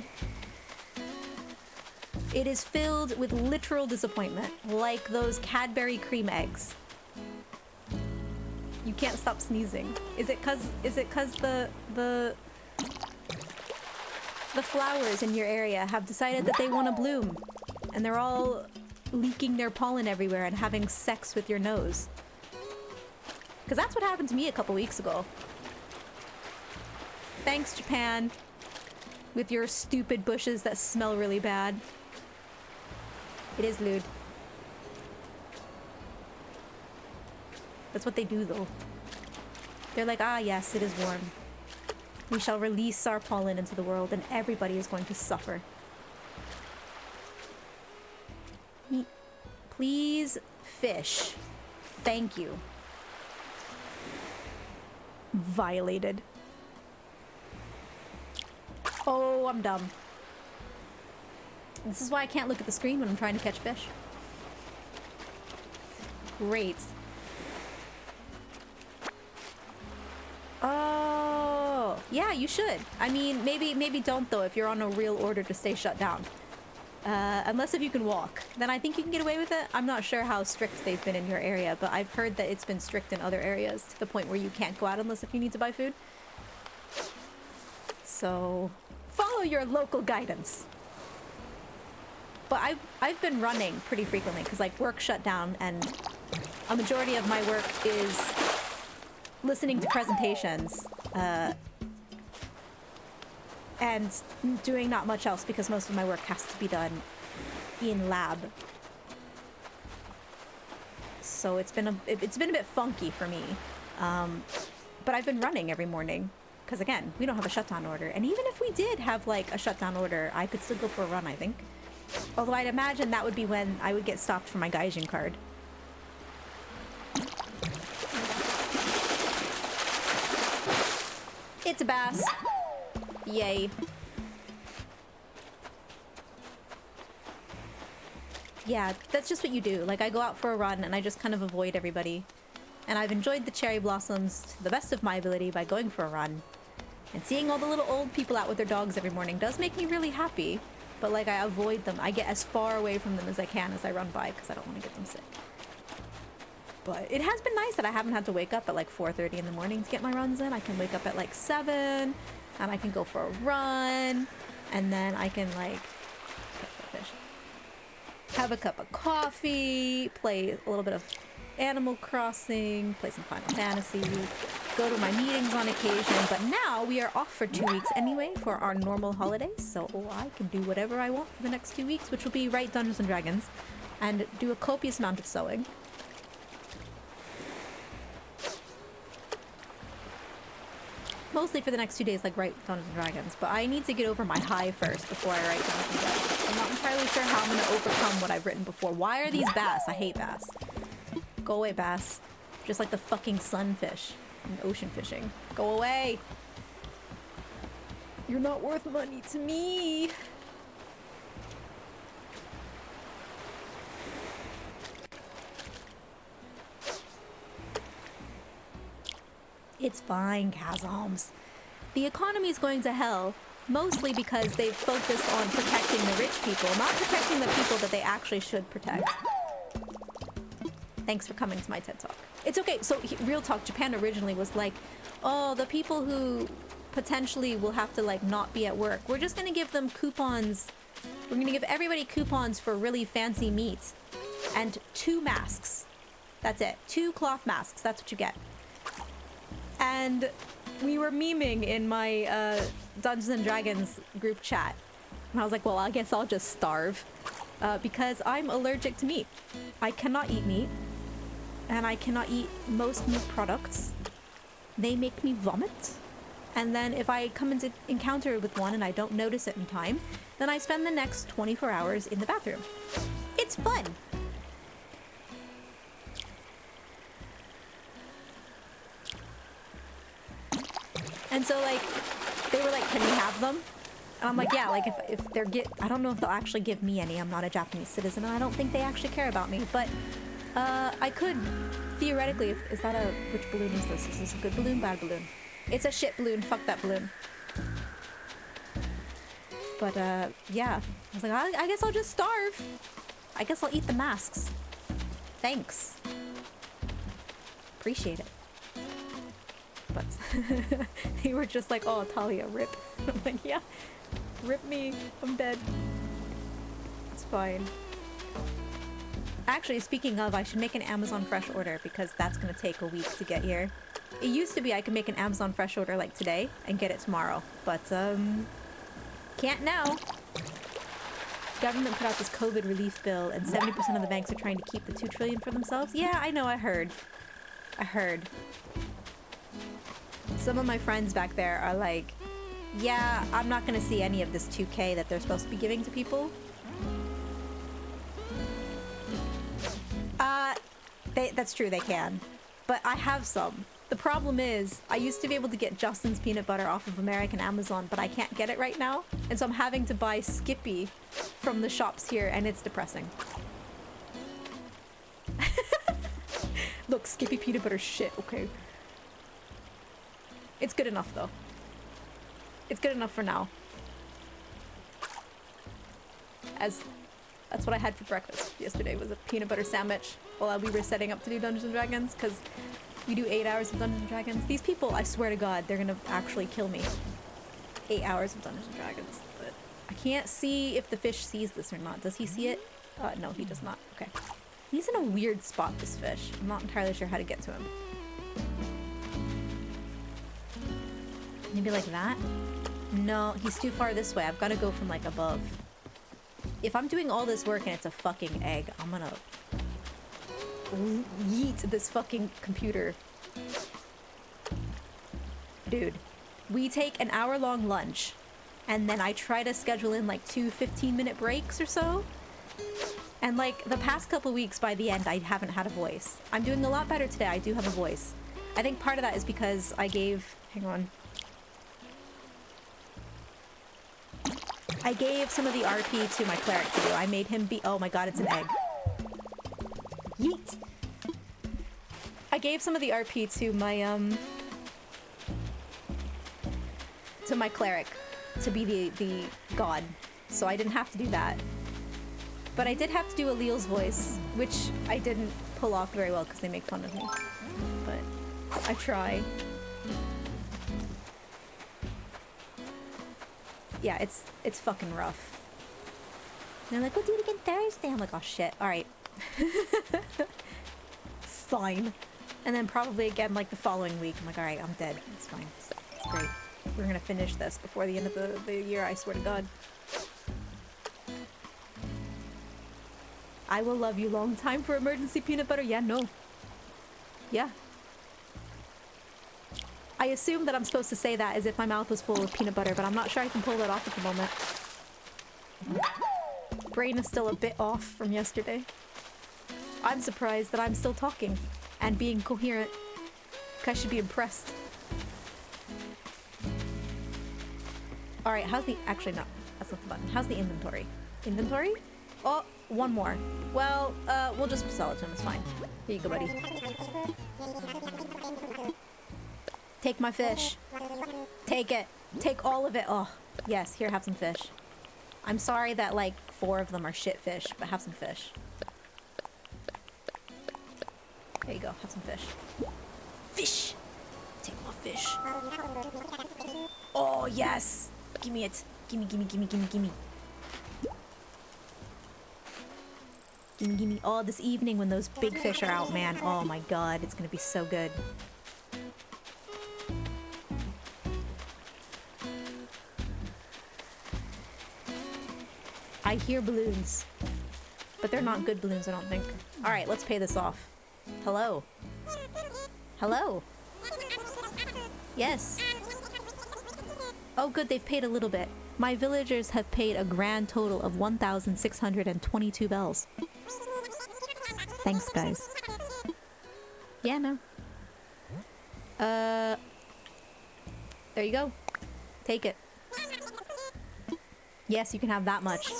[SPEAKER 1] It is filled with literal disappointment, like those Cadbury cream eggs. You can't stop sneezing. Is it cause the flowers in your area have decided that they want to bloom, and they're all leaking their pollen everywhere and having sex with your nose? Because that's what happened to me a couple weeks ago. Thanks, Japan, with your stupid bushes that smell really bad. It is lewd. That's what they do, though. They're like, ah, yes, it is warm. We shall release our pollen into the world, and everybody is going to suffer. Please, fish. Thank you. Violated. Oh, I'm dumb. This is why I can't look at the screen when I'm trying to catch fish. Great. Oh, yeah, you should. I mean, maybe don't, though, if you're on a real order to stay shut down. Unless if you can walk. Then I think you can get away with it. I'm not sure how strict they've been in your area, but I've heard that it's been strict in other areas to the point where you can't go out unless if you need to buy food. So, follow your local guidance. But I've been running pretty frequently because, like, work shut down, and a majority of my work is listening to presentations and doing not much else because most of my work has to be done in lab. So it's been a bit funky for me. But I've been running every morning because, again, we don't have a shutdown order. And even if we did have, like, a shutdown order, I could still go for a run, I think. Although I'd imagine that would be when I would get stopped for my Gaijin card. It's a bass. Yay. Yeah, that's just what you do. Like, I go out for a run and I just kind of avoid everybody. And I've enjoyed the cherry blossoms to the best of my ability by going for a run. And seeing all the little old people out with their dogs every morning does make me really happy. But, like, I avoid them. I get as far away from them as I can as I run by because I don't want to get them sick. But it has been nice that I haven't had to wake up at, like, 4:30 in the morning to get my runs in. I can wake up at, like, 7, and I can go for a run, and then I can, like, have a cup of coffee, play a little bit of Animal Crossing, play some Final Fantasy, go to my meetings on occasion. But now we are off for 2 weeks anyway for our normal holidays, so I can do whatever I want for the next 2 weeks, which will be write Dungeons & Dragons and do a copious amount of sewing. Mostly for the next 2 days, like, write Dungeons & Dragons, but I need to get over my high first before I write Dungeons & Dragons. I'm not entirely sure how I'm going to overcome what I've written before. Why are these bass? I hate bass. Go away, bass. Just like the fucking sunfish in ocean fishing. Go away! You're not worth money to me! It's fine, Chasms. The economy is going to hell, mostly because they've focused on protecting the rich people, not protecting the people that they actually should protect. Thanks for coming to my TED Talk. It's okay. So, real talk, Japan originally was like, oh, the people who potentially will have to, like, not be at work, we're just going to give them coupons. We're going to give everybody coupons for really fancy meat. And 2 masks. That's it. 2 cloth masks. That's what you get. And we were memeing in my Dungeons & Dragons group chat. And I was like, well, I guess I'll just starve. Because I'm allergic to meat. I cannot eat meat. And I cannot eat most meat products. They make me vomit. And then if I come into encounter with one and I don't notice it in time, then I spend the next 24 hours in the bathroom. It's fun. And so, like, they were like, can we have them? And I'm like, yeah, like, if they're I don't know if they'll actually give me any. I'm not a Japanese citizen, and I don't think they actually care about me. But I could, theoretically, is that a, which balloon is this? Is this a good balloon, bad balloon? It's a shit balloon, fuck that balloon. But, yeah. I was like, I guess I'll just starve. I guess I'll eat the masks. Thanks. Appreciate it. But they were just like, oh, Talia, rip. I'm like, yeah, rip me. I'm dead. It's fine. Actually, speaking of, I should make an Amazon Fresh order because that's gonna take a week to get here. It used to be I could make an Amazon Fresh order like today and get it tomorrow, but can't now. Government put out this COVID relief bill and 70% of the banks are trying to keep the $2 trillion for themselves. Yeah, I know, I heard. Some of my friends back there are like, yeah, I'm not gonna see any of this 2K that they're supposed to be giving to people. That's true, they can. But I have some. The problem is, I used to be able to get Justin's peanut butter off of American Amazon, but I can't get it right now. And so I'm having to buy Skippy from the shops here, and it's depressing. Look, Skippy peanut butter shit, okay. It's good enough, though. It's good enough for now. That's what I had for breakfast yesterday, was a peanut butter sandwich while we were setting up to do Dungeons & Dragons, because we do 8 hours of Dungeons & Dragons. These people, I swear to God, they're gonna actually kill me. 8 hours of Dungeons & Dragons. But I can't see if the fish sees this or not. Does he see it? No, he does not. Okay. He's in a weird spot, this fish. I'm not entirely sure how to get to him. Maybe like that? No, he's too far this way. I've got to go from like above. If I'm doing all this work and it's a fucking egg, I'm gonna yeet this fucking computer. Dude, we take an hour-long lunch and then I try to schedule in like 2 15-minute breaks or so. And like the past couple weeks, by the end, I haven't had a voice. I'm doing a lot better today. I do have a voice. I think part of that is because I gave... Hang on. I gave some of the RP to my cleric to do. I made him be... Oh my god, it's an egg. Yeet! I gave some of the RP to my cleric to be the god. So I didn't have to do that. But I did have to do Aleel's voice, which I didn't pull off very well because they make fun of me. But I try. Yeah, it's fucking rough. And they're like, we'll do it again Thursday. I'm like, oh shit, alright. Fine. And then probably again like the following week. I'm like, alright, I'm dead. It's fine. It's great. We're gonna finish this before the end of the year, I swear to God. I will love you long time for emergency peanut butter. Yeah, no. Yeah. I assume that I'm supposed to say that as if my mouth was full of peanut butter, but I'm not sure I can pull that off at the moment. Brain is still a bit off from yesterday. I'm surprised that I'm still talking and being coherent. I should be impressed. Alright, how's the... Actually, no. That's not the button. How's the inventory? Inventory? Oh, one more. Well, we'll just sell it to him. It's fine. Here you go, buddy. Take my fish. Take it. Take all of it. Oh, yes. Here, have some fish. I'm sorry that, like, 4 of them are shit fish, but have some fish. There you go. Have some fish. Fish! Take my fish. Oh, yes! Give me it. Gimme, gimme, gimme, gimme, gimme. Gimme, gimme. Oh, this evening when those big fish are out, man. Oh my god, it's gonna be so good. I hear balloons. But they're not good balloons, I don't think. Alright, let's pay this off. Hello. Hello. Yes. Oh good, they've paid a little bit. My villagers have paid a grand total of 1,622 bells. Thanks, guys. Yeah, no. There you go. Take it. Yes, you can have that much.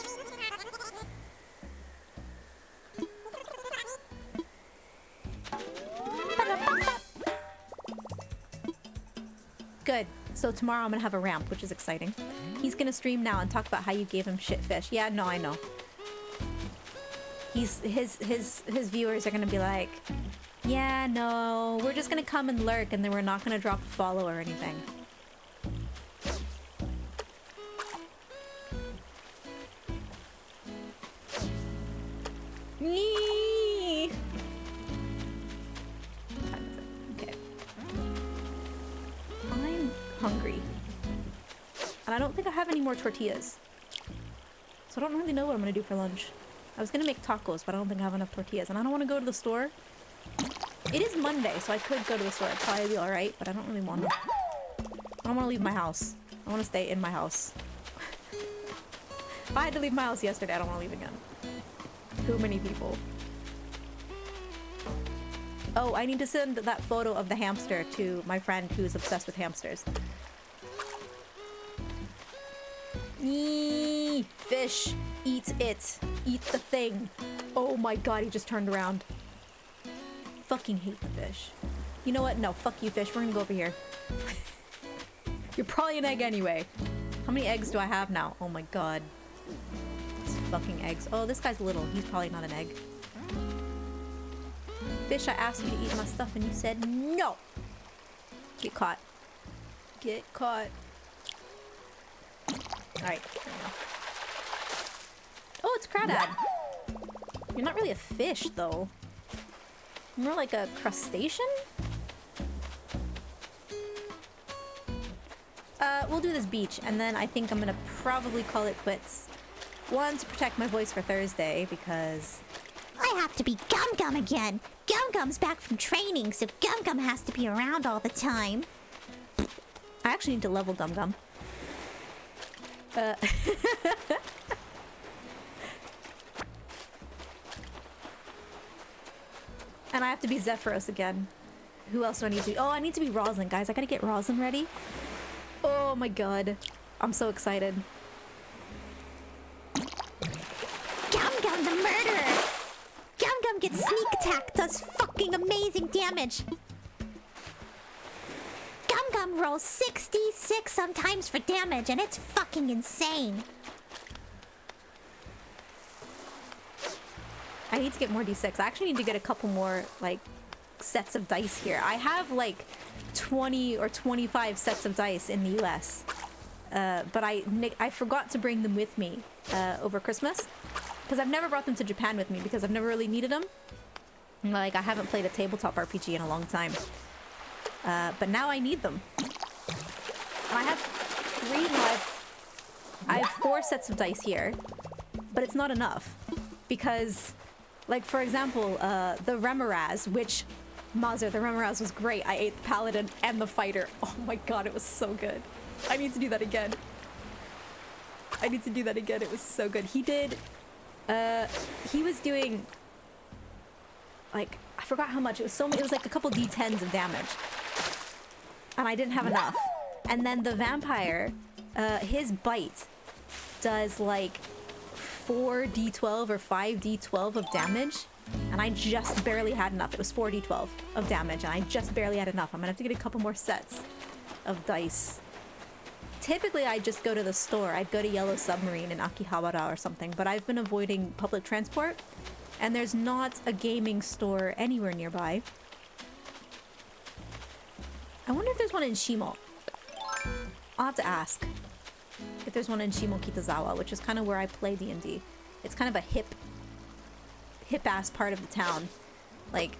[SPEAKER 1] Good. So tomorrow I'm gonna have a ramp, which is exciting. He's gonna stream now and talk about how you gave him shit fish. Yeah, no, I know. His viewers are gonna be like, yeah, no, we're just gonna come and lurk and then we're not gonna drop a follow or anything. Nee! What time is it? Okay. I'm hungry. And I don't think I have any more tortillas. So I don't really know what I'm gonna do for lunch. I was gonna make tacos, but I don't think I have enough tortillas. And I don't want to go to the store. It is Monday, so I could go to the store. It'd probably be alright, but I don't really want to. I don't want to leave my house. I want to stay in my house. If I had to leave my house yesterday, I don't want to leave again. Too many people. Oh, I need to send that photo of the hamster to my friend who's obsessed with hamsters. Eee, fish. Eat it. Eat the thing. Oh my god, he just turned around. Fucking hate the fish. You know what? No, fuck you, fish. We're gonna go over here. You're probably an egg anyway. How many eggs do I have now? Oh my god. These fucking eggs. Oh, this guy's little. He's probably not an egg. Fish, I asked you to eat my stuff and you said no. Get caught. Get caught. Alright, there we go. Oh, it's Crawdad. You're not really a fish, though. More like a crustacean? We'll do this beach, and then I think I'm gonna probably call it quits. One, to protect my voice for Thursday, because
[SPEAKER 2] I have to be Gum Gum again. Gum Gum's back from training, so Gum Gum has to be around all the time.
[SPEAKER 1] I actually need to level Gum Gum. And I have to be Zephyros again. Who else do I need to be? Oh, I need to be Roslyn, guys. I gotta get Roslyn ready. Oh my god. I'm so excited.
[SPEAKER 2] Gum Gum the murderer! Gum Gum gets sneak attack, does fucking amazing damage. Gum Gum rolls 66 sometimes for damage, and it's fucking insane.
[SPEAKER 1] I need to get more d6. I actually need to get a couple more, like, sets of dice here. I have, like, 20 or 25 sets of dice in the US. But I forgot to bring them with me over Christmas. Because I've never brought them to Japan with me because I've never really needed them. Like, I haven't played a tabletop RPG in a long time. But now I need them. And I have 4 sets of dice here. But it's not enough. Because, like, for example, the Remoraz, which... Mazur, the Remoraz was great. I ate the Paladin and the Fighter. Oh my god, it was so good. I need to do that again. I need to do that again. It was so good. He did... he was doing... Like, I forgot how much. It was like a couple d10s of damage. And I didn't have enough. And then the Vampire, his bite does like 4d12 or 5d12 of damage. And I just barely had enough. It was 4d12 of damage, and I just barely had enough. I'm gonna have to get a couple more sets of dice. Typically, I'd just go to the store. I'd go to Yellow Submarine in Akihabara or something, but I've been avoiding public transport, and there's not a gaming store anywhere nearby. I wonder if there's one in Shimo. I'll have to ask if there's one in Shimo Kitazawa, which is kind of where I play DnD. It's kind of a hip-ass part of the town. Like,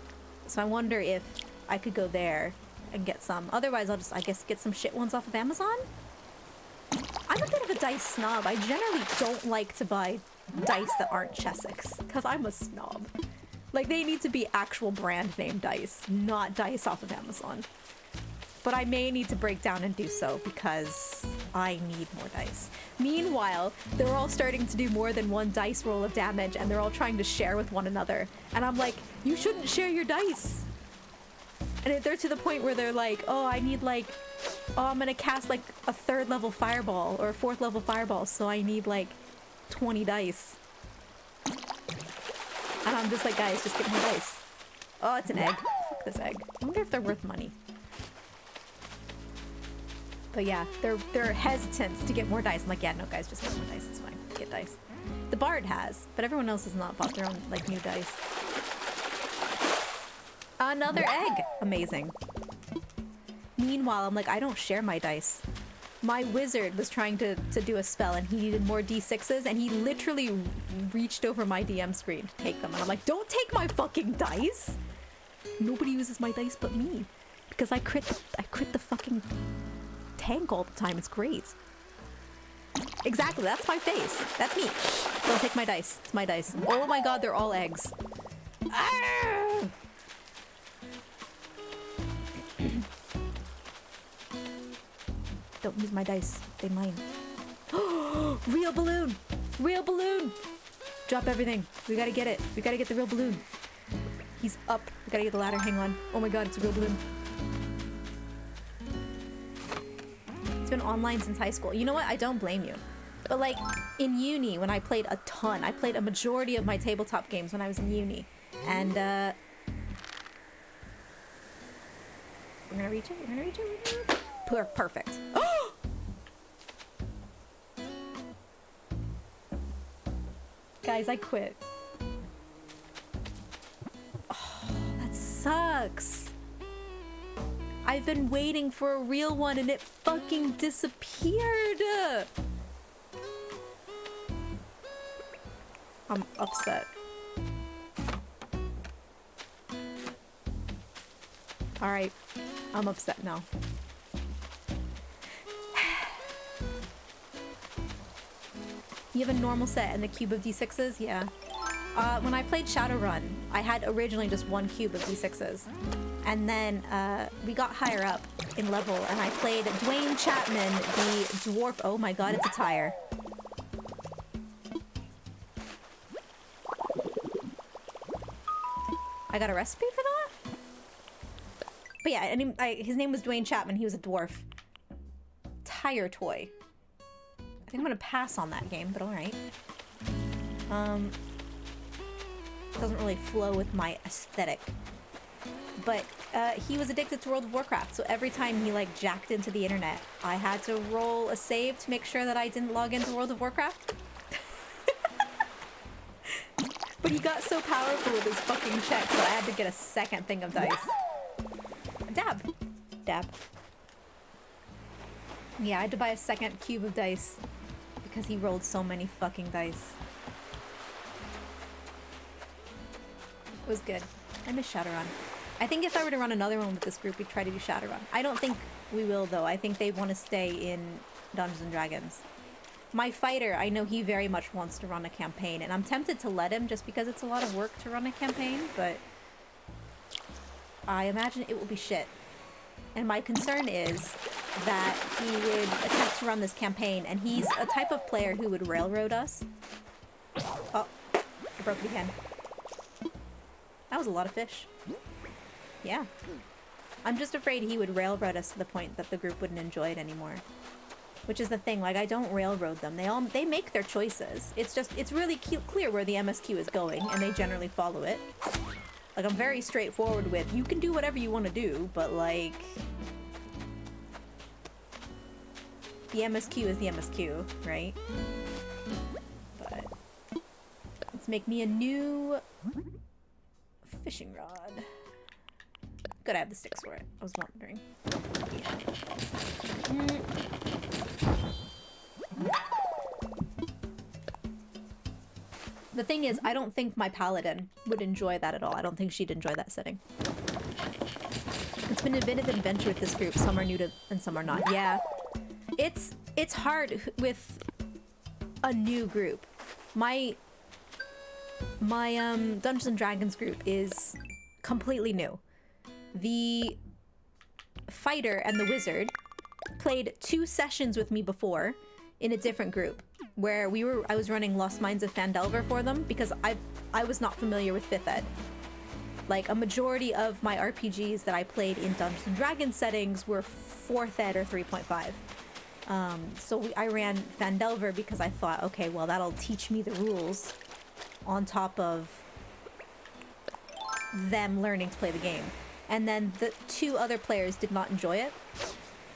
[SPEAKER 1] so I wonder if I could go there and get some. Otherwise, I'll just, I guess, get some shit ones off of Amazon? I'm a bit of a dice snob. I generally don't like to buy dice that aren't Chessex, because I'm a snob. Like, they need to be actual brand name dice, not dice off of Amazon. But I may need to break down and do so because I need more dice. Meanwhile, they're all starting to do more than one dice roll of damage, and they're all trying to share with one another. And I'm like, you shouldn't share your dice. And they're to the point where they're like, oh, I need like, oh, I'm gonna cast like a 3rd level fireball or a 4th level fireball, so I need like 20 dice. And I'm just like, guys, just get more dice. Oh, it's an egg. Fuck this egg. I wonder if they're worth money. But yeah, they're hesitant to get more dice. I'm like, yeah, no guys, just get more dice, it's fine. Get dice. The Bard has, but everyone else has not bought their own like new dice. Another egg! Amazing. Meanwhile, I'm like, I don't share my dice. My wizard was trying to do a spell and he needed more d6s and he literally reached over my DM screen to take them. And I'm like, don't take my fucking dice! Nobody uses my dice but me. Because I crit the fucking tank all the time. It's great. Exactly, that's my face. That's me. Shh, don't take my dice. It's my dice. Oh my god, they're all eggs. Ah! Don't use my dice. They mine. Real balloon! Real balloon! Drop everything. We gotta get it. We gotta get the real balloon. He's up. We gotta get the ladder. Hang on. Oh my god, it's a real balloon. It's been online since high school. You know what? I don't blame you. But like, in uni, when I played a ton, I played a majority of my tabletop games when I was in uni. And, we're gonna reach it? We're gonna reach it? We're gonna reach it? Perfect. Oh! Guys, I quit. Oh, that sucks. I've been waiting for a real one and it fucking disappeared. I'm upset. Alright, I'm upset now. You have a normal set and the cube of d6s? Yeah. When I played Shadowrun, I had originally just one cube of d6s. And then we got higher up in level and I played Dwayne Chapman, the dwarf. Oh my god, it's a tire. I got a recipe for that? But yeah, and his name was Dwayne Chapman. He was a dwarf. Tire toy. I think I'm gonna pass on that game, but alright. Doesn't really flow with my aesthetic. But he was addicted to World of Warcraft, so every time he like jacked into the internet, I had to roll a save to make sure that I didn't log into World of Warcraft. But he got so powerful with his fucking checks that I had to get a second thing of dice. Dab. Dab. Yeah, I had to buy a second cube of dice because he rolled so many fucking dice. It was good. I miss Shadowrun. I think if I were to run another one with this group, we'd try to do Shadowrun. I don't think we will, though. I think they want to stay in Dungeons & Dragons. My fighter, I know he very much wants to run a campaign, and I'm tempted to let him just because it's a lot of work to run a campaign, but I imagine it will be shit. And my concern is that he would attempt to run this campaign, and he's a type of player who would railroad us. Oh, I broke it again. That was a lot of fish. Yeah. I'm just afraid he would railroad us to the point that the group wouldn't enjoy it anymore. Which is the thing, like, I don't railroad them. They make their choices. It's just, it's really clear where the MSQ is going, and they generally follow it. Like, I'm very straightforward with, you can do whatever you want to do, but, like... The MSQ is the MSQ, right? But... let's make me a new... fishing rod. Good, I have the sticks for it. I was wondering. The thing is, I don't think my paladin would enjoy that at all. I don't think she'd enjoy that setting. It's been a bit of an adventure with this group. Some are new to and some are not. Yeah. It's hard with a new group. My Dungeons & Dragons group is completely new. The fighter and the wizard played 2 sessions with me before in a different group where I was running Lost Mines of Phandelver for them because I was not familiar with 5th Ed. Like, a majority of my RPGs that I played in Dungeons & Dragons settings were 4th Ed or 3.5. So I ran Phandelver because I thought, okay, well, that'll teach me the rules on top of them learning to play the game. And then the 2 other players did not enjoy it.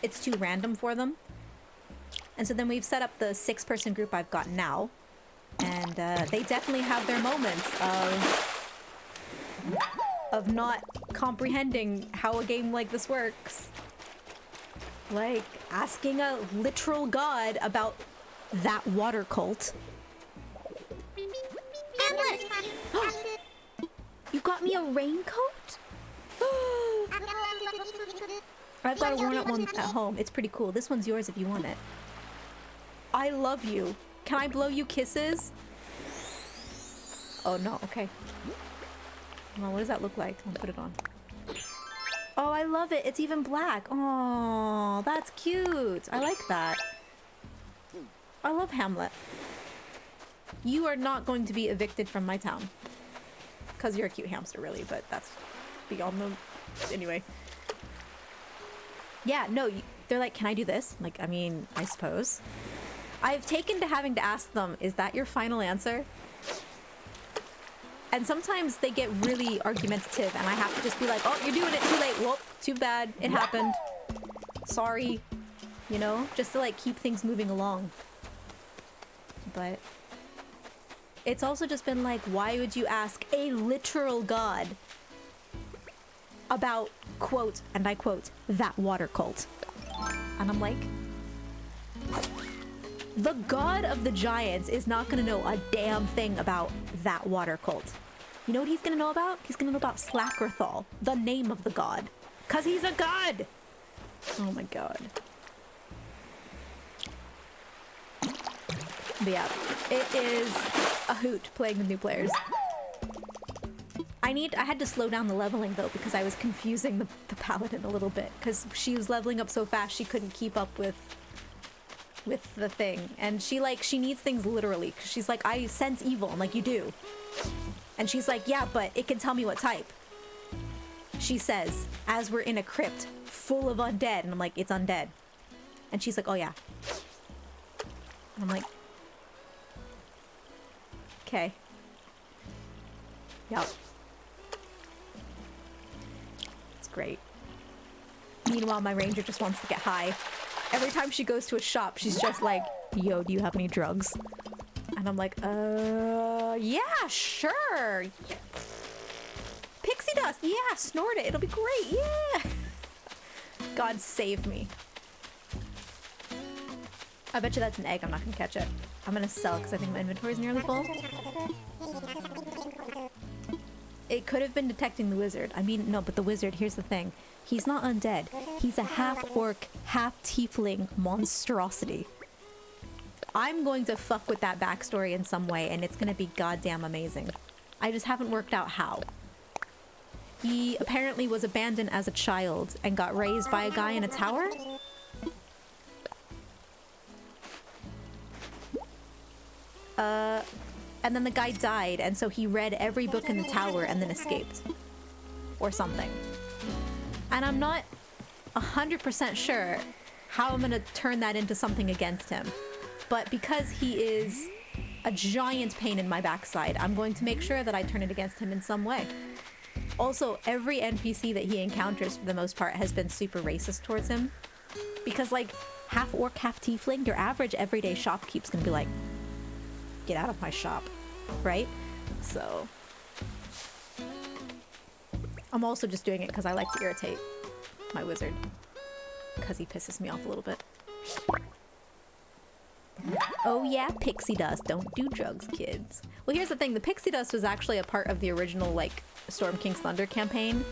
[SPEAKER 1] it's too random for them. And so then we've set up the 6-person group I've got now. And they definitely have their moments of not comprehending how a game like this works. Like asking a literal god about that water cult. You got me a raincoat? I've got a worn out one at home. It's pretty cool. This one's yours if you want it. I love you. Can I blow you kisses? Oh no, okay. Well, what does that look like? I'll put it on. Oh, I love it. It's even black. Oh, that's cute. I like that. I love Hamlet. You are not going to be evicted from my town. Because you're a cute hamster, really, but that's beyond the... Anyway. Yeah, no, they're like, can I do this? Like, I mean, I suppose. I've taken to having to ask them, is that your final answer? And sometimes they get really argumentative and I have to just be like, oh, you're doing it too late. Whoop, too bad. It happened. Sorry. You know, just to like keep things moving along. But it's also just been like, why would you ask a literal god about, quote, and I quote, that water cult? And I'm like, the god of the giants is not gonna know a damn thing about that water cult. You know what he's gonna know about? He's gonna know about Slackerthal, the name of the god. 'Cause he's a god! Oh my god. But yeah, it is a hoot playing with new players. I had to slow down the leveling though because I was confusing the paladin a little bit because she was leveling up so fast she couldn't keep up with the thing. And she needs things literally. 'Cause she's like, I sense evil. I'm like, you do. And she's like, yeah, but it can tell me what type. She says, as we're in a crypt full of undead. And I'm like, it's undead. And she's like, oh yeah. And I'm like, okay. Yep. It's great. Meanwhile, my ranger just wants to get high. Every time she goes to a shop, she's just like, yo, do you have any drugs? And I'm like, yeah, sure. Pixie dust, yeah, snort it. It'll be great, yeah. God save me. I bet you that's an egg. I'm not gonna catch it. I'm gonna sell because I think my inventory's nearly full. It could have been detecting the wizard. I mean, no, but the wizard, here's the thing. He's not undead. He's a half-orc, half-tiefling monstrosity. I'm going to fuck with that backstory in some way, and it's gonna be goddamn amazing. I just haven't worked out how. He apparently was abandoned as a child and got raised by a guy in a tower? And then the guy died, and so he read every book in the tower and then escaped. Or something. And I'm not 100% sure how I'm gonna turn that into something against him. But because he is a giant pain in my backside, I'm going to make sure that I turn it against him in some way. Also, every NPC that he encounters, for the most part, has been super racist towards him. Because, like, half orc, half tiefling, your average everyday shopkeep's gonna be like, get out of my shop, right? So I'm also just doing it because I like to irritate my wizard because he pisses me off a little bit. Oh yeah, pixie dust. Don't do drugs, kids. Well, here's the thing. The pixie dust was actually a part of the original, like, Storm King's Thunder campaign,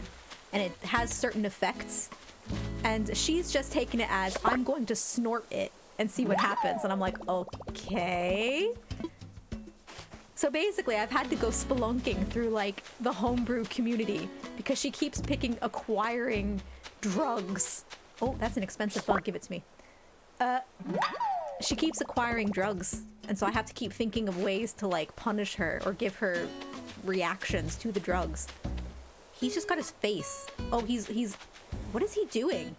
[SPEAKER 1] and it has certain effects, and she's just taken it as, I'm going to snort it and see what happens. And I'm like, okay. So basically, I've had to go spelunking through, like, the homebrew community because she keeps acquiring drugs. Oh, that's an expensive bug. Give it to me. She keeps acquiring drugs, and so I have to keep thinking of ways to, like, punish her or give her reactions to the drugs. He's just got his face. Oh, he's... What is he doing?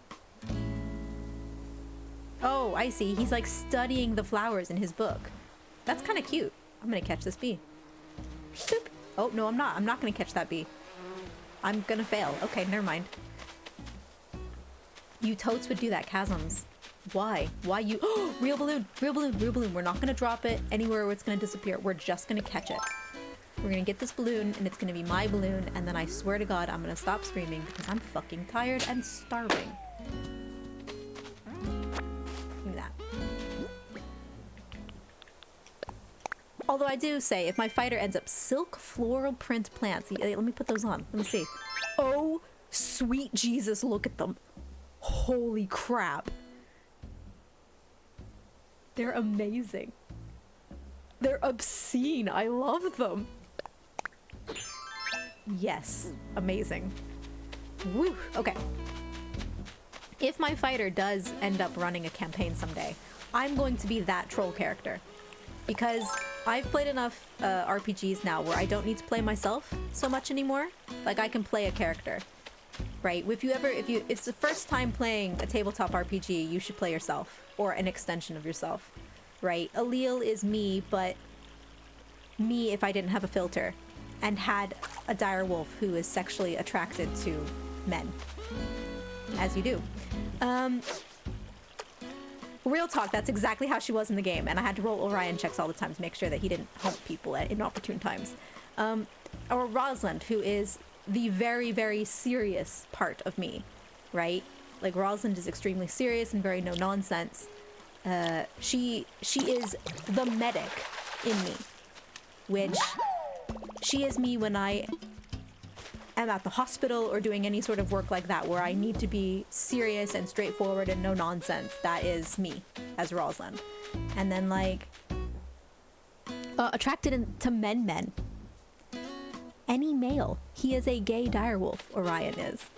[SPEAKER 1] Oh, I see. He's, like, studying the flowers in his book. That's kind of cute. I'm gonna catch this bee. Boop. Oh, no, I'm not. I'm not gonna catch that bee. I'm gonna fail. Okay, never mind. You totes would do that, chasms. Why? Why you? Oh, real balloon, real balloon, real balloon. We're not gonna drop it anywhere where it's gonna disappear. We're just gonna catch it. We're gonna get this balloon, and it's gonna be my balloon, and then I swear to God, I'm gonna stop screaming because I'm fucking tired and starving. Give me that. Although I do say, if my fighter ends up silk floral print plants, let me put those on. Let me see. Oh, sweet Jesus, look at them. Holy crap. They're amazing. They're obscene. I love them. Yes, amazing. Woo, okay. If my fighter does end up running a campaign someday, I'm going to be that troll character. Because I've played enough RPGs now where I don't need to play myself so much anymore. Like, I can play a character, right? If it's the first time playing a tabletop RPG, you should play yourself, or an extension of yourself, right? Allele is me, but me if I didn't have a filter and had a direwolf who is sexually attracted to men, as you do. Real talk, that's exactly how she was in the game, and I had to roll Orion checks all the time to make sure that he didn't hump people at inopportune times. Or Rosalind, who is the very, very serious part of me, right? Like, Rosalind is extremely serious and very no-nonsense. She is the medic in me, which she is me when I am at the hospital or doing any sort of work like that where I need to be serious and straightforward and no nonsense. That is me as Rosalind. And then, like, attracted to men. Any male. He is a gay direwolf, Orion is.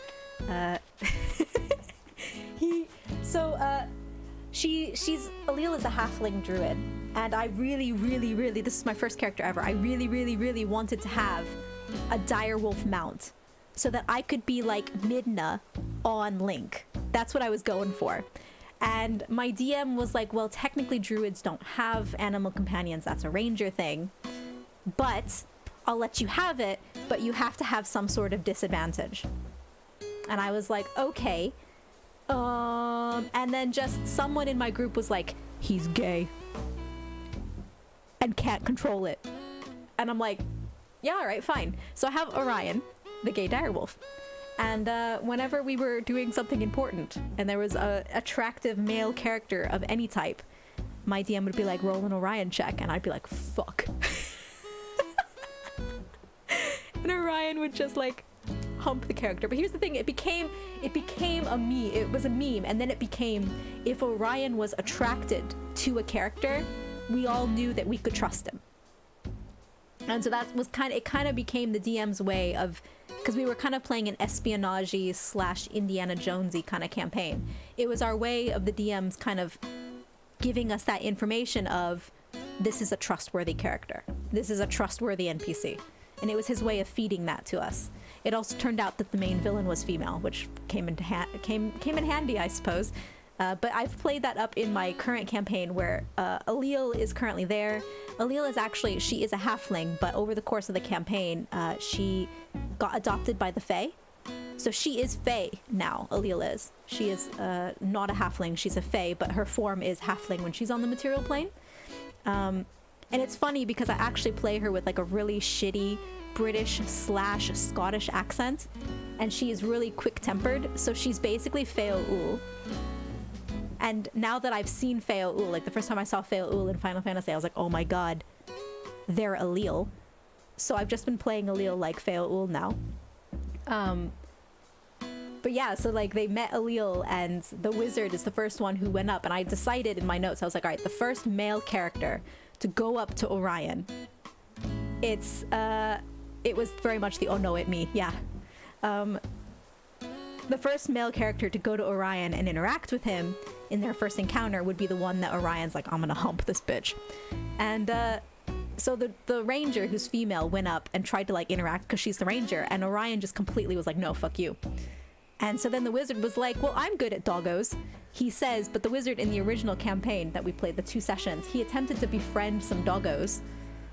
[SPEAKER 1] She's Allele is a halfling druid, and I really, this is my first character ever, I really wanted to have a direwolf mount so that I could be like Midna on Link. That's what I was going for. And my DM was like, well, technically druids don't have animal companions, that's a ranger thing, but I'll let you have it, but you have to have some sort of disadvantage. And I was like, okay. And then just someone in my group was like, he's gay and can't control it. And I'm like, yeah, all right, fine. So I have Orion, the gay direwolf. And whenever we were doing something important and there was a attractive male character of any type, my DM would be like, roll an Orion check, and I'd be like, fuck. And Orion would just like hump the character. But here's the thing, it became a meme. It was a meme, and then it became, if Orion was attracted to a character, we all knew that we could trust him. And so that was it kind of became the DM's way of, because we were kind of playing an espionage / Indiana Jonesy kind of campaign. It was our way of the DM's kind of giving us that information of, this is a trustworthy character. This is a trustworthy NPC. And it was his way of feeding that to us. It also turned out that the main villain was female, which came in handy, I suppose. But I've played that up in my current campaign where Allele is currently there. Allele is actually, she is a halfling, but over the course of the campaign, she got adopted by the Fae. So she is Fae now, Allele is. She is not a halfling, she's a Fae, but her form is halfling when she's on the material plane. And it's funny because I actually play her with like a really shitty British / Scottish accent, and she is really quick-tempered, so she's basically Feo'ul. And now that I've seen Feo'ul, like the first time I saw Feo'ul in Final Fantasy, I was like, oh my god, they're Allele. So I've just been playing Allele like Feo'ul now. But yeah, so like they met Allele, and the wizard is the first one who went up, and I decided in my notes, I was like, all right, the first male character to go up to Orion, it was very much the, oh no, it me, yeah. The first male character to go to Orion and interact with him in their first encounter would be the one that Orion's like, I'm gonna hump this bitch. And so the ranger, who's female, went up and tried to like interact because she's the ranger, and Orion just completely was like, no, fuck you. And so then the wizard was like, well, I'm good at doggos, he says, but the wizard in the original campaign that we played, the 2 sessions, he attempted to befriend some doggos,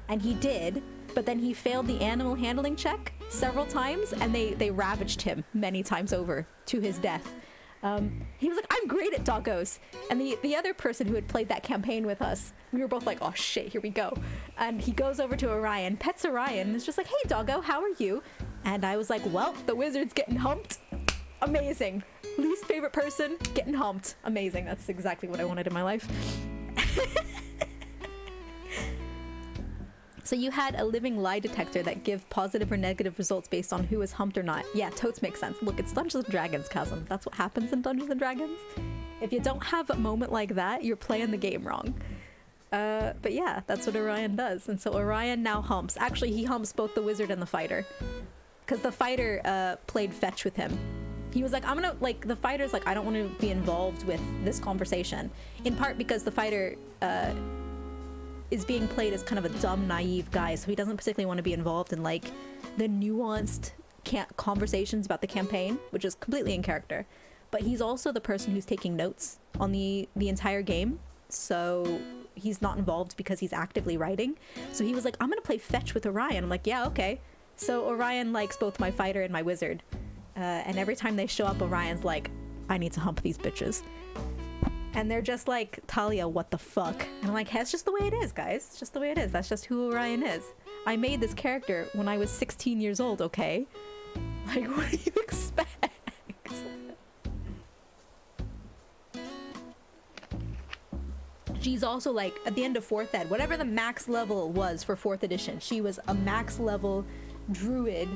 [SPEAKER 1] and he did, but then he failed the animal handling check several times, and they ravaged him many times over to his death. He was like, I'm great at doggos. And the other person who had played that campaign with us, we were both like, oh shit, here we go. And he goes over to Orion, pets Orion, and is just like, hey doggo, how are you? And I was like, well, the wizard's getting humped. Amazing. Least favorite person, getting humped. Amazing. That's exactly what I wanted in my life. So you had a living lie detector that give positive or negative results based on who was humped or not. Yeah, totes makes sense. Look, it's Dungeons & Dragons, Chasm. That's what happens in Dungeons & Dragons. If you don't have a moment like that, you're playing the game wrong. But yeah, that's what Orion does. And so Orion now humps. Actually, he humps both the wizard and the fighter. Because the fighter played fetch with him. He was like, I'm gonna, like, the fighter's like, I don't want to be involved with this conversation. In part because the fighter is being played as kind of a dumb, naive guy, so he doesn't particularly want to be involved in, like, the nuanced conversations about the campaign, which is completely in character. But he's also the person who's taking notes on the entire game, so he's not involved because he's actively writing. So he was like, I'm gonna play fetch with Orion. I'm like, yeah, okay. So Orion likes both my fighter and my wizard. And every time they show up, Orion's like, I need to hump these bitches. And they're just like, Talia, what the fuck? And I'm like, hey, it's just the way it is, guys. It's just the way it is. That's just who Orion is. I made this character when I was 16 years old, okay? Like, what do you expect? She's also like, at the end of 4th ed, whatever the max level was for 4th edition, she was a max level druid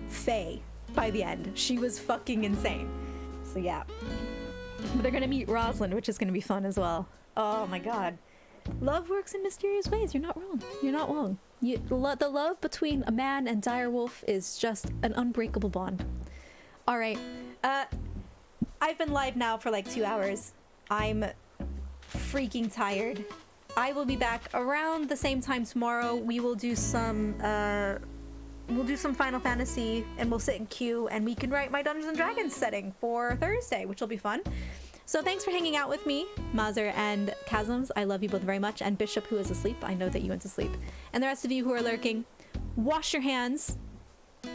[SPEAKER 1] fae by the end. She was fucking insane. So yeah. But they're gonna meet Rosalind, which is gonna be fun as well. Oh my god. Love works in mysterious ways. You're not wrong. You're not wrong. The love between a man and direwolf is just an unbreakable bond. Alright. I've been live now for like 2 hours. I'm freaking tired. I will be back around the same time tomorrow. We will do some Final Fantasy, and we'll sit in queue, and we can write my Dungeons & Dragons setting for Thursday, which will be fun. So thanks for hanging out with me, Mazer and Chasms. I love you both very much. And Bishop, who is asleep. I know that you went to sleep. And the rest of you who are lurking, wash your hands.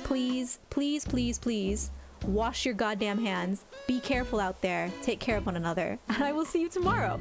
[SPEAKER 1] Please, please, please, please. Wash your goddamn hands. Be careful out there. Take care of one another. And I will see you tomorrow.